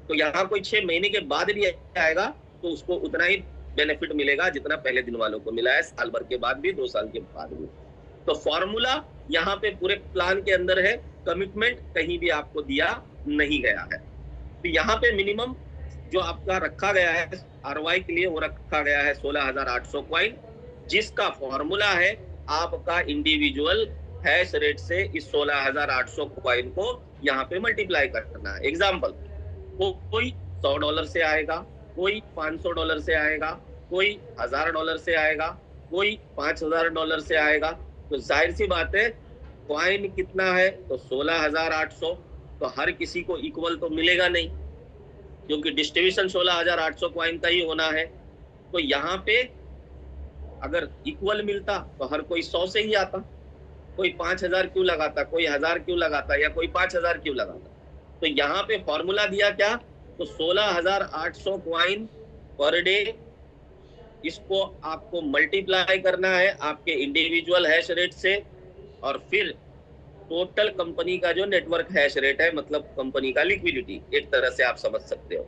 तो यहाँ कोई 6 महीने के बाद भी आएगा तो उसको उतना ही बेनिफिट मिलेगा जितना पहले दिन वालों को मिला है, साल भर के बाद भी, 2 साल के बाद भी। तो फॉर्मूला यहाँ पे पूरे प्लान के अंदर है, कमिटमेंट कहीं भी आपको दिया नहीं गया है। तो यहाँ पे मिनिमम जो आपका रखा गया है ROI के लिए, वो रखा गया है 16,800 कॉइन, जिसका फॉर्मूला है आपका इंडिविजुअल हैश रेट से इस 16,800 कॉइन को यहाँ पे मल्टीप्लाई करना है। एग्जाम्पल, कोई $100 से आएगा, कोई $500 से आएगा, कोई $1,000 से आएगा, कोई $5,000 से आएगा। तो जाहिर सी बात है, कॉइन कितना है? तो 16,800। तो हर किसी को इक्वल तो मिलेगा नहीं, क्योंकि डिस्ट्रीब्यूशन 16,800 कॉइन का ही होना है। तो यहाँ पे अगर इक्वल मिलता तो हर कोई 100 से ही आता। कोई 5,000 क्यों लगाता, कोई 1,000 क्यों लगाता, या कोई 5,000 क्यों लगाता? तो यहाँ पे फॉर्मूला दिया क्या? तो 16,800 कॉइन पर डे, इसको आपको मल्टीप्लाई करना है आपके इंडिविजुअल हैश रेट से, और फिर टोटल कंपनी का जो नेटवर्क हैश रेट है, मतलब कंपनी का लिक्विडिटी, एक तरह से आप समझ सकते हो।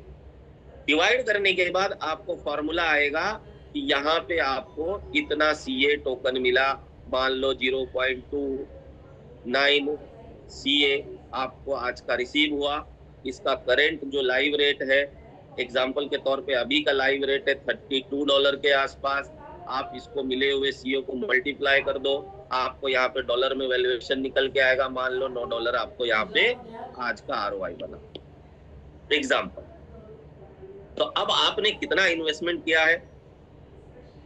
डिवाइड करने के बाद आपको फॉर्मूला आएगा कि यहाँ पे आपको इतना CA टोकन मिला। मान लो 0.29 CA आपको आज का रिसीव हुआ। इसका करंट जो लाइव रेट है, एग्जाम्पल के तौर पे अभी का लाइव रेट है $32 के आसपास। आप इसको मिले हुए CO को मल्टीप्लाई कर दो, आपको यहाँ पे डॉलर में वैल्यूएशन निकल के आएगा। मान लो $9 आपको यहाँ पे आज का ROI बना, एग्जाम्पल। तो अब आपने कितना इन्वेस्टमेंट किया है,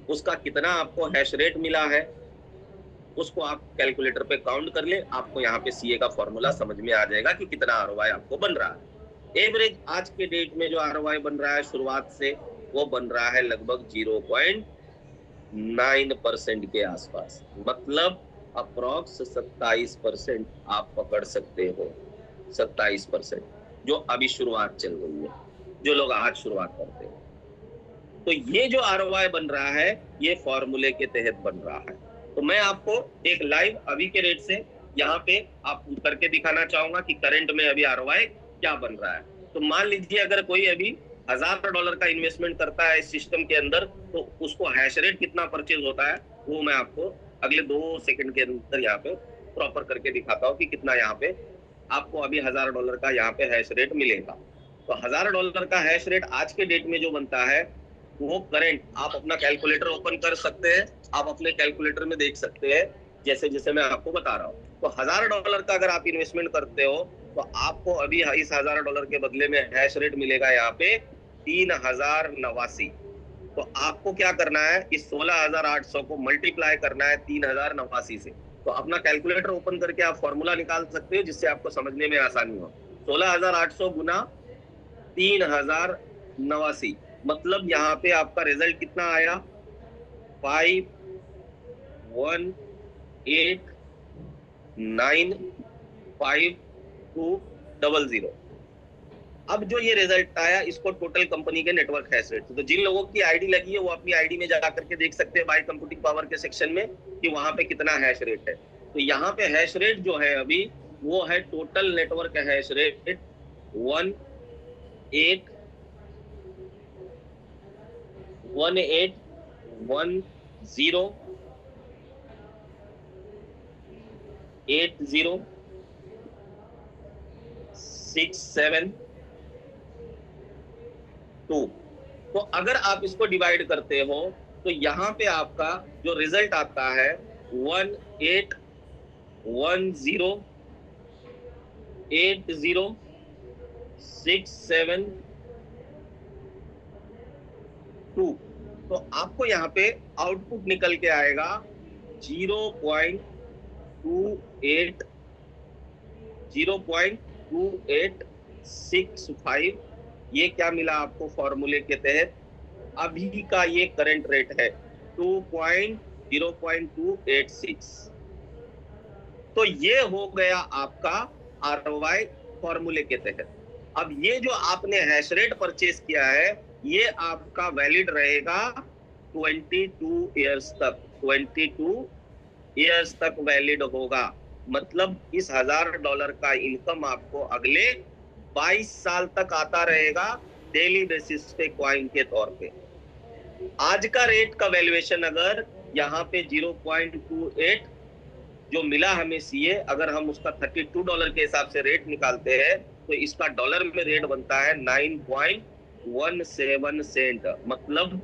उसका कितना आपको हैश रेट मिला है, उसको आप कैलकुलेटर पे काउंट कर ले, आपको यहाँ पे सीए का फॉर्मूला समझ में आ जाएगा कि कितना आरओआई आपको बन रहा है। एवरेज आज के डेट में जो आरओआई बन रहा है शुरुआत से, वो बन रहा है लगभग 0.9% के आसपास, मतलब अप्रॉक्स 27% आप पकड़ सकते हो। 27% जो अभी शुरुआत चल रही है, जो लोग आज शुरुआत करते हैं। तो ये जो आरओआई बन रहा है, ये फॉर्मूले के तहत बन रहा है। तो मैं आपको एक लाइव अभी के रेट से यहाँ पे आप करके दिखाना चाहूंगा कि करंट में अभी आरओआई क्या बन रहा है। तो मान लीजिए अगर कोई अभी $1000 का इन्वेस्टमेंट करता है इस सिस्टम के अंदर, तो उसको हैश रेट कितना परचेज होता है वो मैं आपको अगले 2 सेकंड के अंदर यहाँ पे प्रॉपर करके दिखाता हूँ कि कितना यहाँ पे आपको अभी $1000 का यहाँ पे हैश रेट मिलेगा। तो $1000 का हैश रेट आज के डेट में जो बनता है, वो करंट आप अपना कैलकुलेटर ओपन कर सकते हैं, आप अपने कैलकुलेटर में देख सकते हैं, जैसे जैसे मैं आपको बता रहा हूँ। तो $1000 का अगर आप इन्वेस्टमेंट करते हो, तो आपको अभी इस $1000 के बदले में हैश रेट मिलेगा यहाँ पे 3089। तो आपको क्या करना है, इस 16800 को मल्टीप्लाई करना है 3089 से। तो अपना कैलकुलेटर ओपन करके आप फॉर्मूला निकाल सकते हो, जिससे आपको समझने में आसानी हो। 16800 गुना 3089, मतलब यहाँ पे आपका रिजल्ट कितना आया, 51895200। अब जो ये रिजल्ट आया, इसको टोटल कंपनी के नेटवर्क हैश रेट, तो जिन लोगों की आईडी लगी है वो अपनी आईडी में जा करके देख सकते हैं बाय कंप्यूटिंग पावर के सेक्शन में कि वहां पे कितना हैश रेट है। तो यहाँ पे हैश रेट जो है अभी वो है टोटल नेटवर्क हैश रेट 18108067 तो अगर आप इसको डिवाइड करते हो तो यहाँ पे आपका जो रिजल्ट आता है 18108067 तो आपको यहाँ पे आउटपुट निकल के आएगा 0.2865। ये क्या मिला आपको फॉर्मूले के तहत, अभी का ये करंट रेट है 0.286। तो ये हो गया आपका आरओआई फॉर्मूले के तहत। अब ये जो आपने हैश रेट परचेज किया है, ये आपका वैलिड रहेगा 22 ईयर्स तक। 22 ईयर्स तक वैलिड होगा, मतलब इस $1000 का इनकम आपको अगले 22 साल तक आता रहेगा डेली बेसिस पे कॉइन के तौर पे। आज का रेट का वैल्यूएशन अगर यहाँ पे 0.28 जो मिला हमें सीए, अगर हम उसका $32 के हिसाब से रेट निकालते हैं तो इसका डॉलर में रेट बनता है 9.17 सेंट। मतलब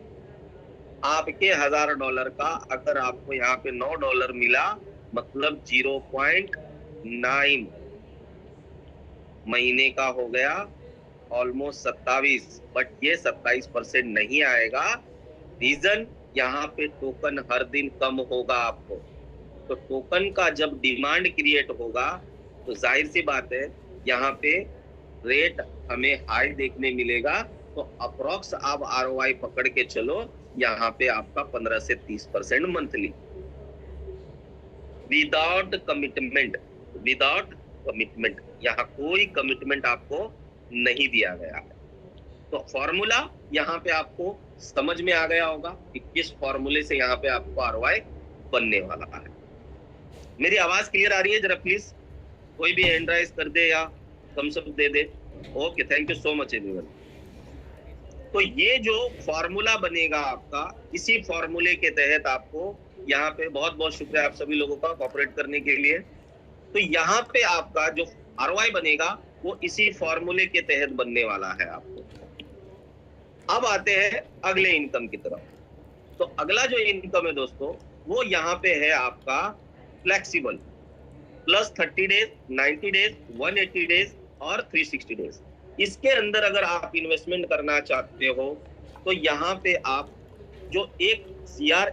आपके $1000 का अगर आपको यहाँ पे $9 मिला, मतलब 0.9 महीने का हो गया ऑलमोस्ट 27। बट ये 27% नहीं आएगा, रीजन यहाँ पे टोकन हर दिन कम होगा आपको। तो टोकन का जब डिमांड क्रिएट होगा तो जाहिर सी बात है यहाँ पे रेट हमें हाई देखने मिलेगा। तो अप्रोक्स आप आरओआई पकड़ के चलो, यहाँ पे आपका 15 से 30% मंथली विदाउट कमिटमेंट। यहाँ कोई कमिटमेंट आपको नहीं दिया गया है। तो फॉर्मूला यहाँ पे आपको समझ में आ गया होगा कि किस फॉर्मूले से यहाँ पे आपको आरओआई बनने वाला है। मेरी आवाज क्लियर आ रही है? जरा प्लीज कोई भी हैंड राइज कर दे या थम्स अप दे दे। Okay, thank you so much everyone. तो ये जो फॉर्मूला बनेगा आपका, इसी फॉर्मूले के तहत आपको यहाँ पे बहुत बहुत शुक्रिया आप सभी लोगों का कोऑपरेट करने के लिए। तो यहाँ पे आपका जो आरओआई बनेगा वो इसी फॉर्मूले के तहत बनने वाला है आपको। अब आते हैं अगले इनकम की तरफ। तो अगला जो इनकम है दोस्तों, वो यहाँ पे है आपका flexible, plus 30 days, 90 days, 180 days और 360 डेज। इसके अंदर अगर आप इन्वेस्टमेंट करना चाहते हो तो यहाँ पे आप जो एक CR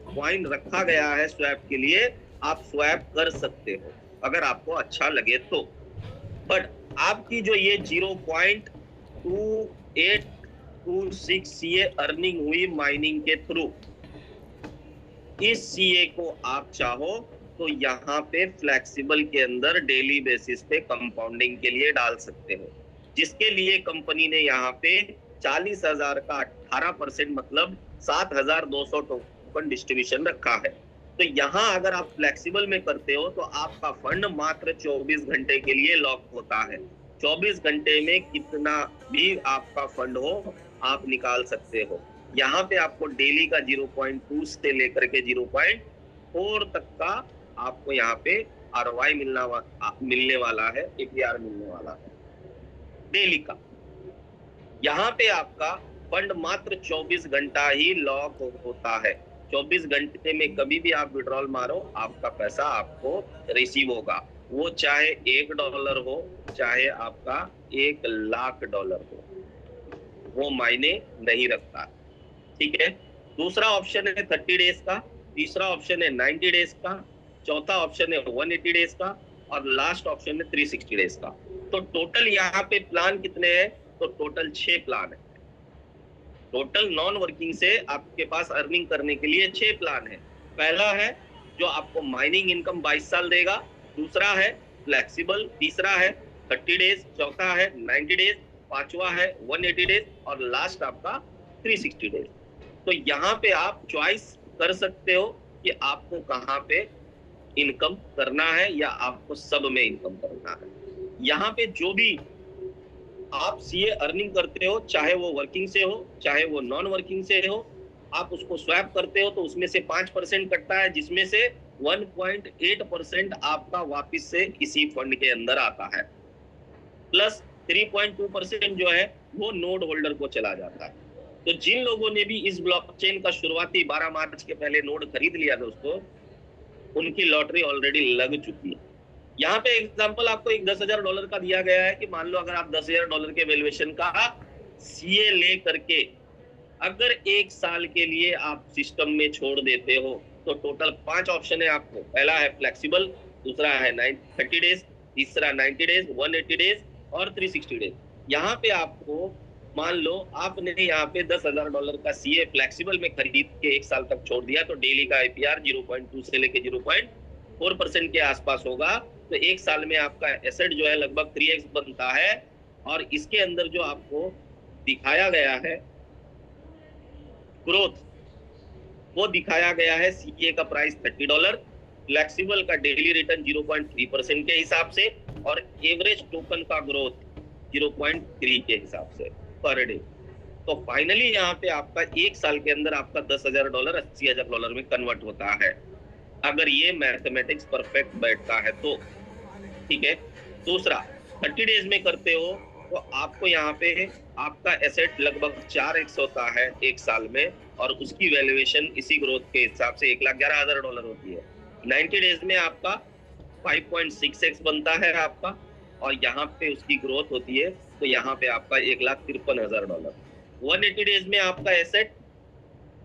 कॉइन रखा गया है स्वैप के लिए, आप स्वैप कर सकते हो अगर आपको अच्छा लगे तो। बट आपकी जो ये 0.2826 सीए अर्निंग हुई माइनिंग के थ्रू, इस सीए को आप चाहो तो यहाँ पे फ्लेक्सिबल के अंदर डेली बेसिस पे कंपाउंडिंग के लिए डाल सकते हो, जिसके लिए कंपनी ने यहाँ पे 40,000 का 18% मतलब 7,200 टोकन डिस्ट्रीब्यूशन रखा है। तो यहाँ अगर आप फ्लेक्सिबल में करते हो तो आपका फंड मात्र 24 घंटे के लिए लॉक होता है। 24 घंटे में कितना भी आपका फंड हो आप निकाल सकते हो। यहाँ पे आपको डेली का 0.2 से लेकर के 0.4 तक का आपको यहाँ पे आरओआई मिलने वाला है, एपीआर मिलने वाला है डेली का। यहाँ पे आपका फंड मात्र 24 घंटा ही लॉक होता है। 24 घंटे में कभी भी आप विड्रॉल मारो, आपका पैसा आपको रिसीव होगा, वो चाहे $1 हो, चाहे आपका $1,00,000 हो, वो मायने नहीं रखता। ठीक है। दूसरा ऑप्शन है 30 डेज का, तीसरा ऑप्शन है 90 डेज का, चौथा ऑप्शन है 180 डेज का और लास्ट ऑप्शन है 360 डेज का। तो टोटल यहाँ पे प्लान कितने हैं? तो टोटल 6 प्लान है। टोटल नॉन वर्किंग से आपके पास अर्निंग करने के लिए 6 प्लान है। पहला है जो आपको माइनिंग इनकम 22 साल देगा, दूसरा है फ्लेक्सिबल, तीसरा है 30 डेज, चौथा है 90 डेज, पांचवा है 180 डेज और लास्ट आपका 360 डेज। तो यहाँ पे आप चॉइस कर सकते हो कि आपको कहाँ पे इनकम करना है या आपको सब में इनकम करना है। यहाँ पे जो भी आप सीए अर्निंग करते हो, चाहे वो वर्किंग से हो चाहे वो नॉन वर्किंग से हो, आप उसको स्वैप करते हो तो उसमें से 5% कटता है, जिसमें से 1.8% आपका वापस से इसी फंड के अंदर आता है, प्लस 3.2% जो है वो नोड होल्डर को चला जाता है। तो जिन लोगों ने भी इस ब्लॉकचेन का शुरुआती 12 मार्च के पहले नोड खरीद लिया दोस्तों, उनकी लॉटरी ऑलरेडी लग चुकी है। यहाँ पे एग्जांपल आपको एक $10,000 का दिया गया है कि मान लो अगर आप $10,000 के वैल्यूएशन का सीए ले करके अगर 1 साल के लिए आप सिस्टम में छोड़ देते हो तो टोटल 5 ऑप्शन है आपको। पहला है फ्लेक्सिबल, दूसरा है 30 डेज, तीसरा 90 डेज, 180 डेज और 360 डेज। यहाँ पे आपको मान लो आपने यहाँ पे $10,000 का सीए फ्लेक्सिबल में खरीद के 1 साल तक छोड़ दिया तो डेली का आईपीआर 0.2 से लेके 0.4% के आसपास होगा। तो 1 साल में आपका एसेट जो है लगभग 3x बनता है। और इसके अंदर जो आपको दिखाया गया है ग्रोथ, वो दिखाया गया है सीए का प्राइस $30, फ्लेक्सिबल का डेली रिटर्न 0.3% के हिसाब से और एवरेज टोकन का ग्रोथ 0.3 के हिसाब से पर डे। तो फाइनली यहाँ पे आपका 1 साल के अंदर आपका $10,000 $80,000 में कन्वर्ट होता है, अगर ये मैथमेटिक्स परफेक्ट बैठता है तो। ठीक है। दूसरा 30 डेज में करते हो तो आपको यहाँ पे आपका एसेट लगभग 4x होता है 1 साल में और उसकी वैल्यूएशन इसी ग्रोथ के हिसाब से $1,11,000 होती है। 90 डेज में आपका 5.6x बनता है आपका और यहाँ पे उसकी ग्रोथ होती है तो यहाँ पे आपका $1,53,000। 180 डेज में आपका एसेट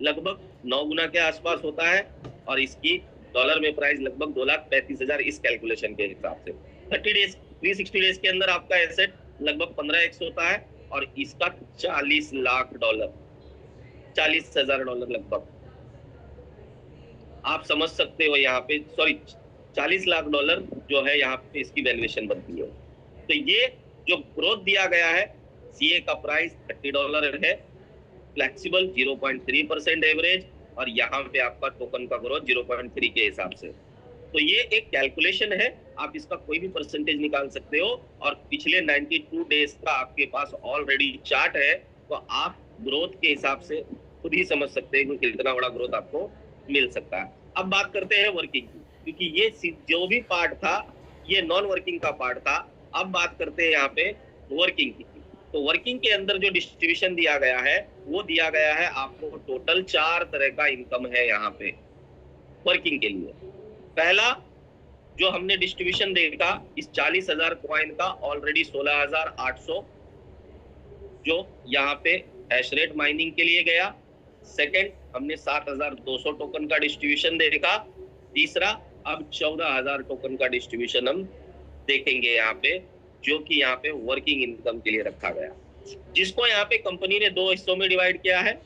लगभग 9 गुना के आसपास होता है और इसकी डॉलर में प्राइस लगभग 2,35,000 इस कैलकुलेशन के हिसाब से। 30 डेज 360 डेज के अंदर आपका एसेट लगभग 15x होता है और इसका $40,00,000 $40,000 लगभग। आप समझ सकते हो यहाँ पे, सॉरी $40,00,000 जो है यहाँ पे इसकी वैल्यूएशन बनती है। तो ये जो ग्रोथ दिया गया है, सीए का प्राइस $30 है, फ्लेक्सिबल 0.3% एवरेज और यहाँ पे आपका टोकन का ग्रोथ 0.3 के हिसाब से। तो ये एक कैलकुलेशन है, आप इसका कोई भी परसेंटेज निकाल सकते हो और पिछले 92 डेज का आपके पास ऑलरेडी चार्ट है तो आप ग्रोथ के हिसाब से खुद ही समझ सकते हैं कि कितना बड़ा ग्रोथ आपको मिल सकता है। अब बात करते हैं वर्किंग की, क्योंकि ये जो भी पार्ट था ये नॉन वर्किंग का पार्ट था। अब बात करते हैं यहाँ पे वर्किंग की। तो वर्किंग के अंदर जो डिस्ट्रीब्यूशन दिया गया है वो दिया गया है आपको टोटल 4 तरह का इनकम है यहाँ पे वर्किंग के लिए। पहला जो हमने डिस्ट्रीब्यूशन देखा इस 40,000 कॉइन का ऑलरेडी 16,800 जो यहाँ पे हैश रेट माइनिंग के लिए गया। सेकंड हमने 7,200 टोकन का डिस्ट्रीब्यूशन देखा। तीसरा अब 14,000 टोकन का डिस्ट्रीब्यूशन हम देखेंगे यहाँ पे, जो कि यहाँ पे वर्किंग इनकम के लिए रखा गया, जिसको यहाँ पे कंपनी ने 2 हिस्सों में डिवाइड किया है।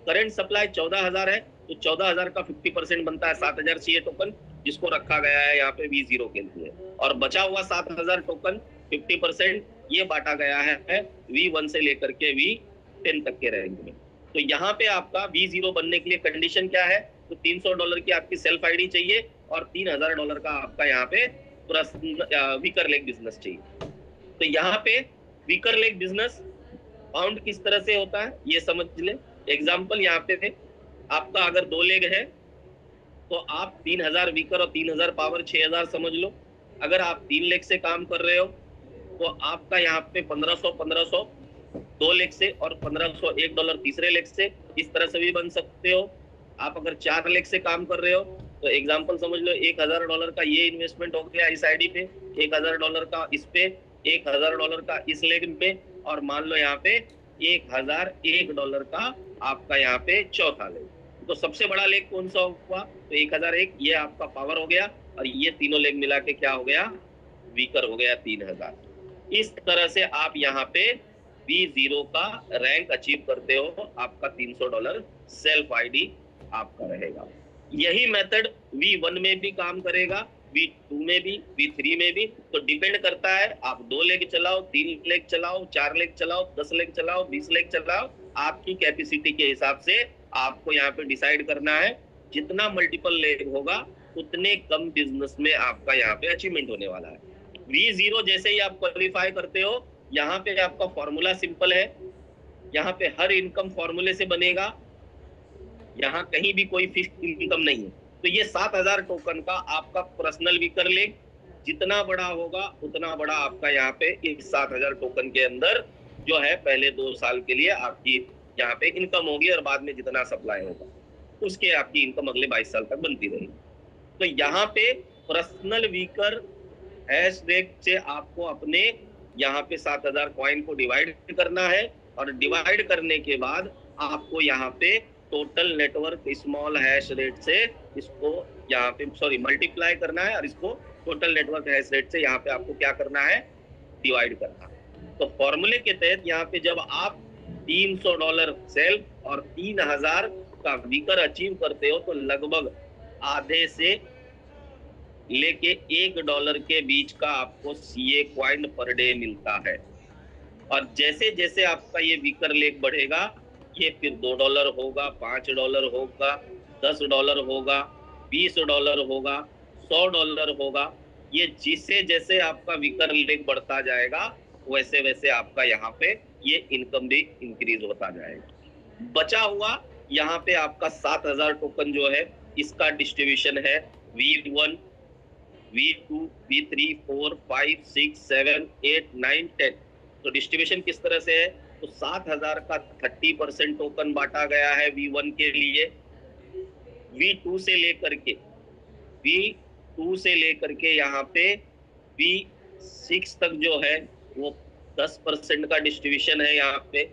करंट सप्लाई 14,000 है, तो 14,000 का 50% बनता है 7,000 सीए टोकन, जिसको रखा गया है यहाँ पे V0 के लिए, और बचा हुआ 7,000 टोकन 50% ये बांटा गया है V1 से लेकर के V10 तक के रेंज में। तो यहाँ पे आपका V0 बनने के लिए कंडीशन क्या है, तो $300 की आपकी सेल्फ आईडी चाहिए और $3,000 का आपका यहाँ पे वीकर लेग बिजनेस चाहिए। तो यहाँ पे वीकर लेग बिजनेस फाउंड किस तरह से होता है ये समझ ले। एग्जाम्पल यहाँ पे थे, आपका अगर 2 लेग है तो आप 3,000 वीकर और 3,000 पावर 6,000 समझ लो। अगर आप 3 लेग से काम कर रहे हो तो आपका यहाँ पे 1500 2 लेग से और $1500 $1 तीसरे लेग से, इस तरह से भी बन सकते हो। आप अगर 4 लेग से काम कर रहे हो तो एग्जाम्पल समझ लो, $1,000 का ये इन्वेस्टमेंट हो गया इस आईडी पे, $1,000 का इस पे, $1,000 का इस लेग पे, और मान लो यहाँ पे $1,001 का आपका यहाँ पे चौथा लेग। तो सबसे बड़ा लेग कौन सा हुआ, तो 1,001, ये आपका पावर हो गया, और ये तीनों लेग मिला के क्या हो गया, वीकर हो गया 3,000। इस तरह से आप यहाँ पे V0 का रैंक अचीव करते हो, आपका $300 सेल्फ आईडी आपका रहेगा। यही मेथड V1 में भी काम करेगा, V2 में भी, V3 में भी। तो डिपेंड करता है, आप 2 लेग चलाओ, 3 लेग चलाओ, 4 लेग चलाओ, 10 लेग चलाओ, 20 लेग चलाओ, आपकी कैपेसिटी के हिसाब से आपको यहाँ पे डिसाइड करना है। जितना मल्टीपल लेग होगा उतने कम बिजनेस में आपका यहाँ पे अचीवमेंट होने वाला है। V0 जैसे ही आप क्वालिफाई करते हो, यहाँ पे आपका फॉर्मूला सिंपल है, यहाँ पे हर इनकम फॉर्मूले से बनेगा, यहाँ कहीं भी कोई फिक्स इनकम नहीं है। तो ये 7,000 टोकन का आपका पर्सनल वीकर लेग जितना बड़ा होगा उतना बड़ा आपका यहाँ पे इस 7,000 टोकन के अंदर जो है पहले 2 साल के लिए आपकी यहाँ पे इनकम होगी, और बाद में जितना सप्लाई होगा उसके आपकी इनकम अगले 22 साल तक बनती रहेगी। तो यहाँ पे पर्सनल वीकर हैश रेट से आपको अपने यहाँ पे 7,000 कॉइन को डिवाइड करना है, और डिवाइड करने के बाद आपको यहाँ पे total network small hash rate से इसको यहाँ पे मल्टीप्लाई करना है, और इसको टोटल नेटवर्क हैश रेट से यहाँ पे आपको क्या करना है, डिवाइड करना है। तो फॉर्मूले के तहत यहाँ पे जब आप $300 सेल्फ और 3,000 का वीकर अचीव करते हो तो लगभग आधे से लेके $1 के बीच का आपको सीए कॉइन पर डे मिलता है। और जैसे जैसे आपका ये वीकर लेग बढ़ेगा, ये फिर $2 होगा, $5 होगा, $10 होगा, $20 होगा, $100 होगा। ये जिससे जैसे आपका वीकर लेग बढ़ता जाएगा वैसे वैसे आपका यहाँ पे ये इनकम भी इंक्रीज होता जाएगा। बचा हुआ यहाँ पे आपका 7,000 टोकन जो है इसका डिस्ट्रीब्यूशन है V1, V2, V3, 4, 5, 6, 7, 8, 9, 10। तो डिस्ट्रीब्यूशन किस तरह से है, तो 7,000 का 30% टोकन बांटा गया है V1 के लिए, V2 से लेकर के यहाँ पे V6 तक जो है वो 10% का डिस्ट्रीब्यूशन है। यहाँ पे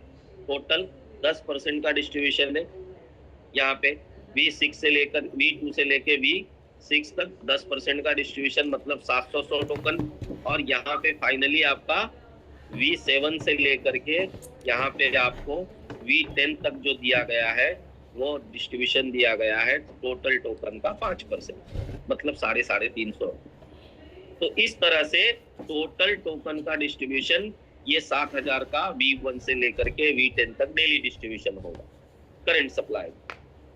टोटल 10% का डिस्ट्रीब्यूशन है। यहाँ पे V2 से लेकर V6 तक 10% का डिस्ट्रीब्यूशन, मतलब 700 टोकन। और यहाँ पे फाइनली आपका V7 से लेकर के यहाँ पे आपको V10 तक जो दिया गया है वो डिस्ट्रीब्यूशन दिया गया है टोटल टोकन का 5%, मतलब 350। तो इस तरह से टोटल टोकन का डिस्ट्रीब्यूशन ये 7,000 का V1 से लेकर के V10 तक डेली डिस्ट्रीब्यूशन होगा करंट सप्लाई।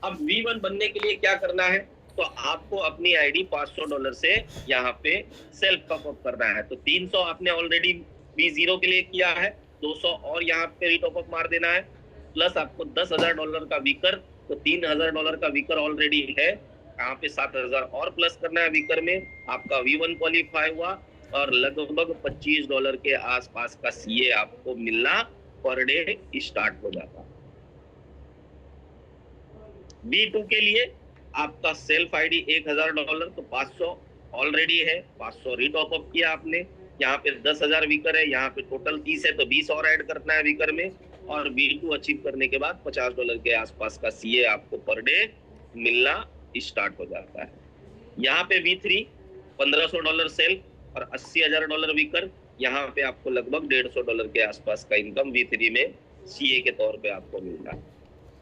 अब V1 बनने के लिए क्या करना है, तो आपको अपनी आईडी $500 से यहाँ पे सेल्फ टॉप अप करना है। तो 300 आपने ऑलरेडी V0 के लिए किया है, 200 और यहाँ पे रिटॉप अप मार देना है, प्लस आपको $10,000 का वीकर, तो $3,000 का वीकर ऑलरेडी है, यहाँ पे 7,000 और प्लस करना है वीकर में। आपका V1 क्वालिफाई हुआ और लगभग $25 के आसपास का सीए आपको मिलना पर डे स्टार्ट हो जाता है। B2 के लिए आपका सेल्फ आईडी $1,000, तो 500 ऑलरेडी है, 500 रिटॉप अप किया आपने। यहाँ पे 10,000 वीकर है, यहाँ पे टोटल 30 है, तो 20 और ऐड करना है वीकर में। और B2 अचीव करने के बाद $50 के आसपास का सीए आपको पर डे मिलना स्टार्ट हो जाता है। यहाँ पे V3 $1500 सेल और $80,000 वीकर, यहाँ पे आपको लगभग $150 के आसपास का इनकम V3 में CA के तौर पे आपको मिल रहा है।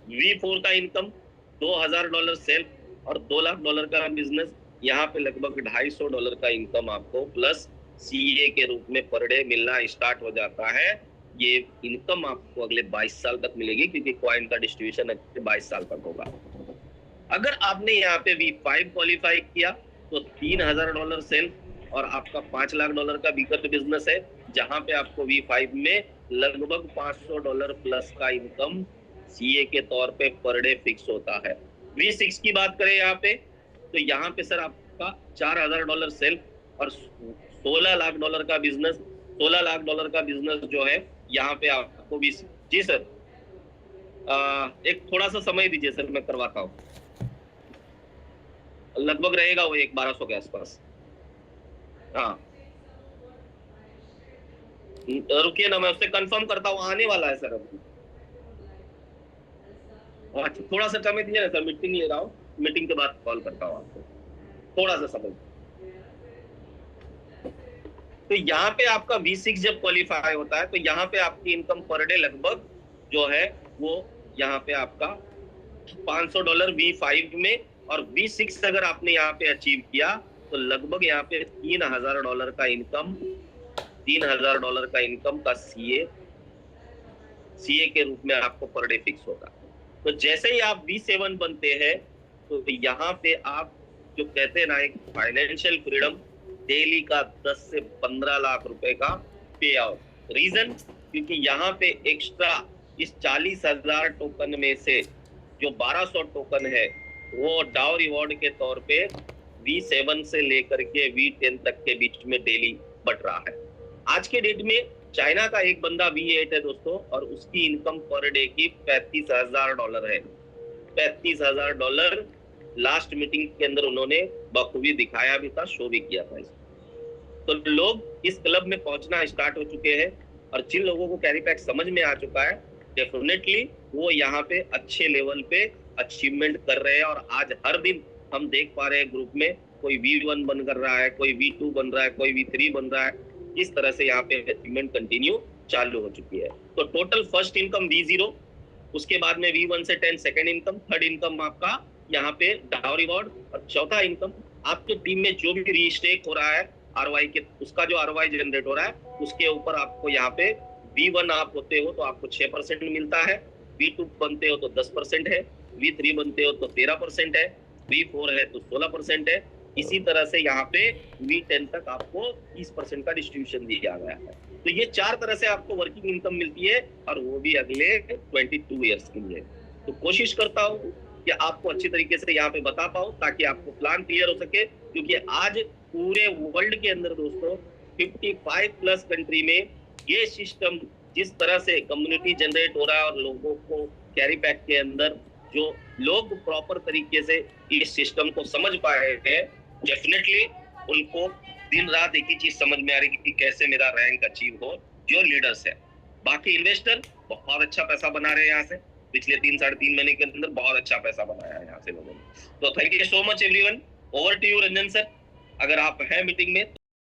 V4 का इनकम $2000 सेल और $2 लाख का बिजनेस, यहाँ पे लगभग $250 का इनकम आपको प्लस CA के रूप में पर डे मिलना स्टार्ट हो जाता है। ये इनकम आपको अगले 22 साल तक मिलेगी, क्योंकि कॉइन का डिस्ट्रीब्यूशन अगले 22 साल तक होगा। अगर आपने यहाँ पे V5 क्वालिफाई किया तो $3000 सेल और आपका $5 लाख का बीकर बिजनेस है, जहां पे आपको V5 में लगभग $500 प्लस का इनकम CA के तौर पे पर डे फिक्स होता है। V6 की बात करें यहाँ पे, तो यहाँ पे सर आपका $4000 सेल और $16 लाख का बिजनेस। $16 लाख का बिजनेस जो है यहाँ पे आपको जी सर, एक थोड़ा सा समय दीजिए सर, मैं करवाता हूँ। लगभग रहेगा वो 1200 के आसपास। हाँ रुकिए ना, मैं उससे कंफर्म करता हूँ, आने वाला है सर अभी। अच्छा थोड़ा सा समय दीजिए ना सर, मीटिंग ले रहा हूँ, मीटिंग के बाद कॉल करता हूँ आपको, थोड़ा सा समय। तो यहाँ पे आपका V6 जब क्वालिफाई होता है तो यहाँ पे आपकी इनकम पर डे लगभग जो है वो यहाँ पे आपका $500 V5 में, और V6 अगर आपने यहाँ पे अचीव किया तो लगभग यहाँ पे $3000 का इनकम, $3000 का इनकम का CA के रूप में आपको पर डे फिक्स होगा। तो जैसे ही आप V7 बनते हैं तो यहाँ पे आप जो कहते हैं ना एक फाइनेंशियल फ्रीडम, डेली का 10 से 15 लाख रुपए का पे आउट। रीजन, क्योंकि यहाँ पे एक्स्ट्रा इस 40,000 टोकन में से जो 1200 टोकन है वो डाउ रिवॉर्ड के तौर पे V7 से लेकर के V10 तक के बीच में डेली बट रहा है। आज के डेट में चाइना का एक बंदा V8 है दोस्तों, और उसकी इनकम पर डे की $35,000 है। $35,000 लास्ट मीटिंग के अंदर उन्होंने बखूबी दिखाया भी था, शो भी किया था इसको। तो लोग इस क्लब में पहुंचना स्टार्ट हो चुके हैं, और जिन लोगों को कैरी पैक समझ में आ चुका है डेफिनेटली वो यहाँ पे अच्छे लेवल पे अचीवमेंट कर रहे हैं। और आज हर दिन हम देख पा रहे हैं ग्रुप में कोई V1 बन कर रहा है, कोई V2 बन रहा है, कोई V3 बन रहा है। इस तरह से यहाँ पे अचीवमेंट कंटिन्यू चालू हो चुकी है। तो टोटल फर्स्ट इनकम V0, उसके बाद में V1 से 10 सेकेंड इनकम, थर्ड इनकम आपका यहाँ पे डाउ रिवॉर्ड, और चौथा इनकम आपके टीम में जो भी रीस्टेक हो रहा है ROI के, उसका जो ROI जनरेट हो रहा है उसके ऊपर आपको यहाँ पे V1 आप होते हो तो आपको 6% मिलता है, V2 बनते हो तो 10% है, V3 बनते हो तो 13% है, V4 है तो 16% है। इसी तरह से यहाँ पे V10 तक आपको 30% का डिस्ट्रीब्यूशन दिया गया है। तो ये 4 तरह से आपको वर्किंग इनकम मिलती है, और वो भी अगले 22 ईयर्स के लिए। तो कोशिश करता हूँ कि आपको अच्छी तरीके से यहाँ पे बता पाऊँ ताकि आपको प्लान क्लियर हो सके, क्योंकि आज पूरे वर्ल्ड के अंदर दोस्तों 55 प्लस कंट्री में ये सिस्टम जिस तरह से कम्युनिटी जनरेट हो रहा है, और लोगों को कैरी पैक के अंदर जो लोग प्रॉपर तरीके से इस सिस्टम को समझ पाए हैं, डेफिनेटली उनको दिन रात एक ही चीज समझ में आ रही है कि कैसे मेरा रैंक अचीव हो, जो लीडर्स है। बाकी इन्वेस्टर बहुत अच्छा पैसा बना रहे हैं यहाँ से, पिछले 3-3.5 महीने के अंदर बहुत अच्छा पैसा बनाया है यहाँ से लोगों ने। तो thank you so much everyone. Over to you Ranjan sir, अगर आप हैं मीटिंग में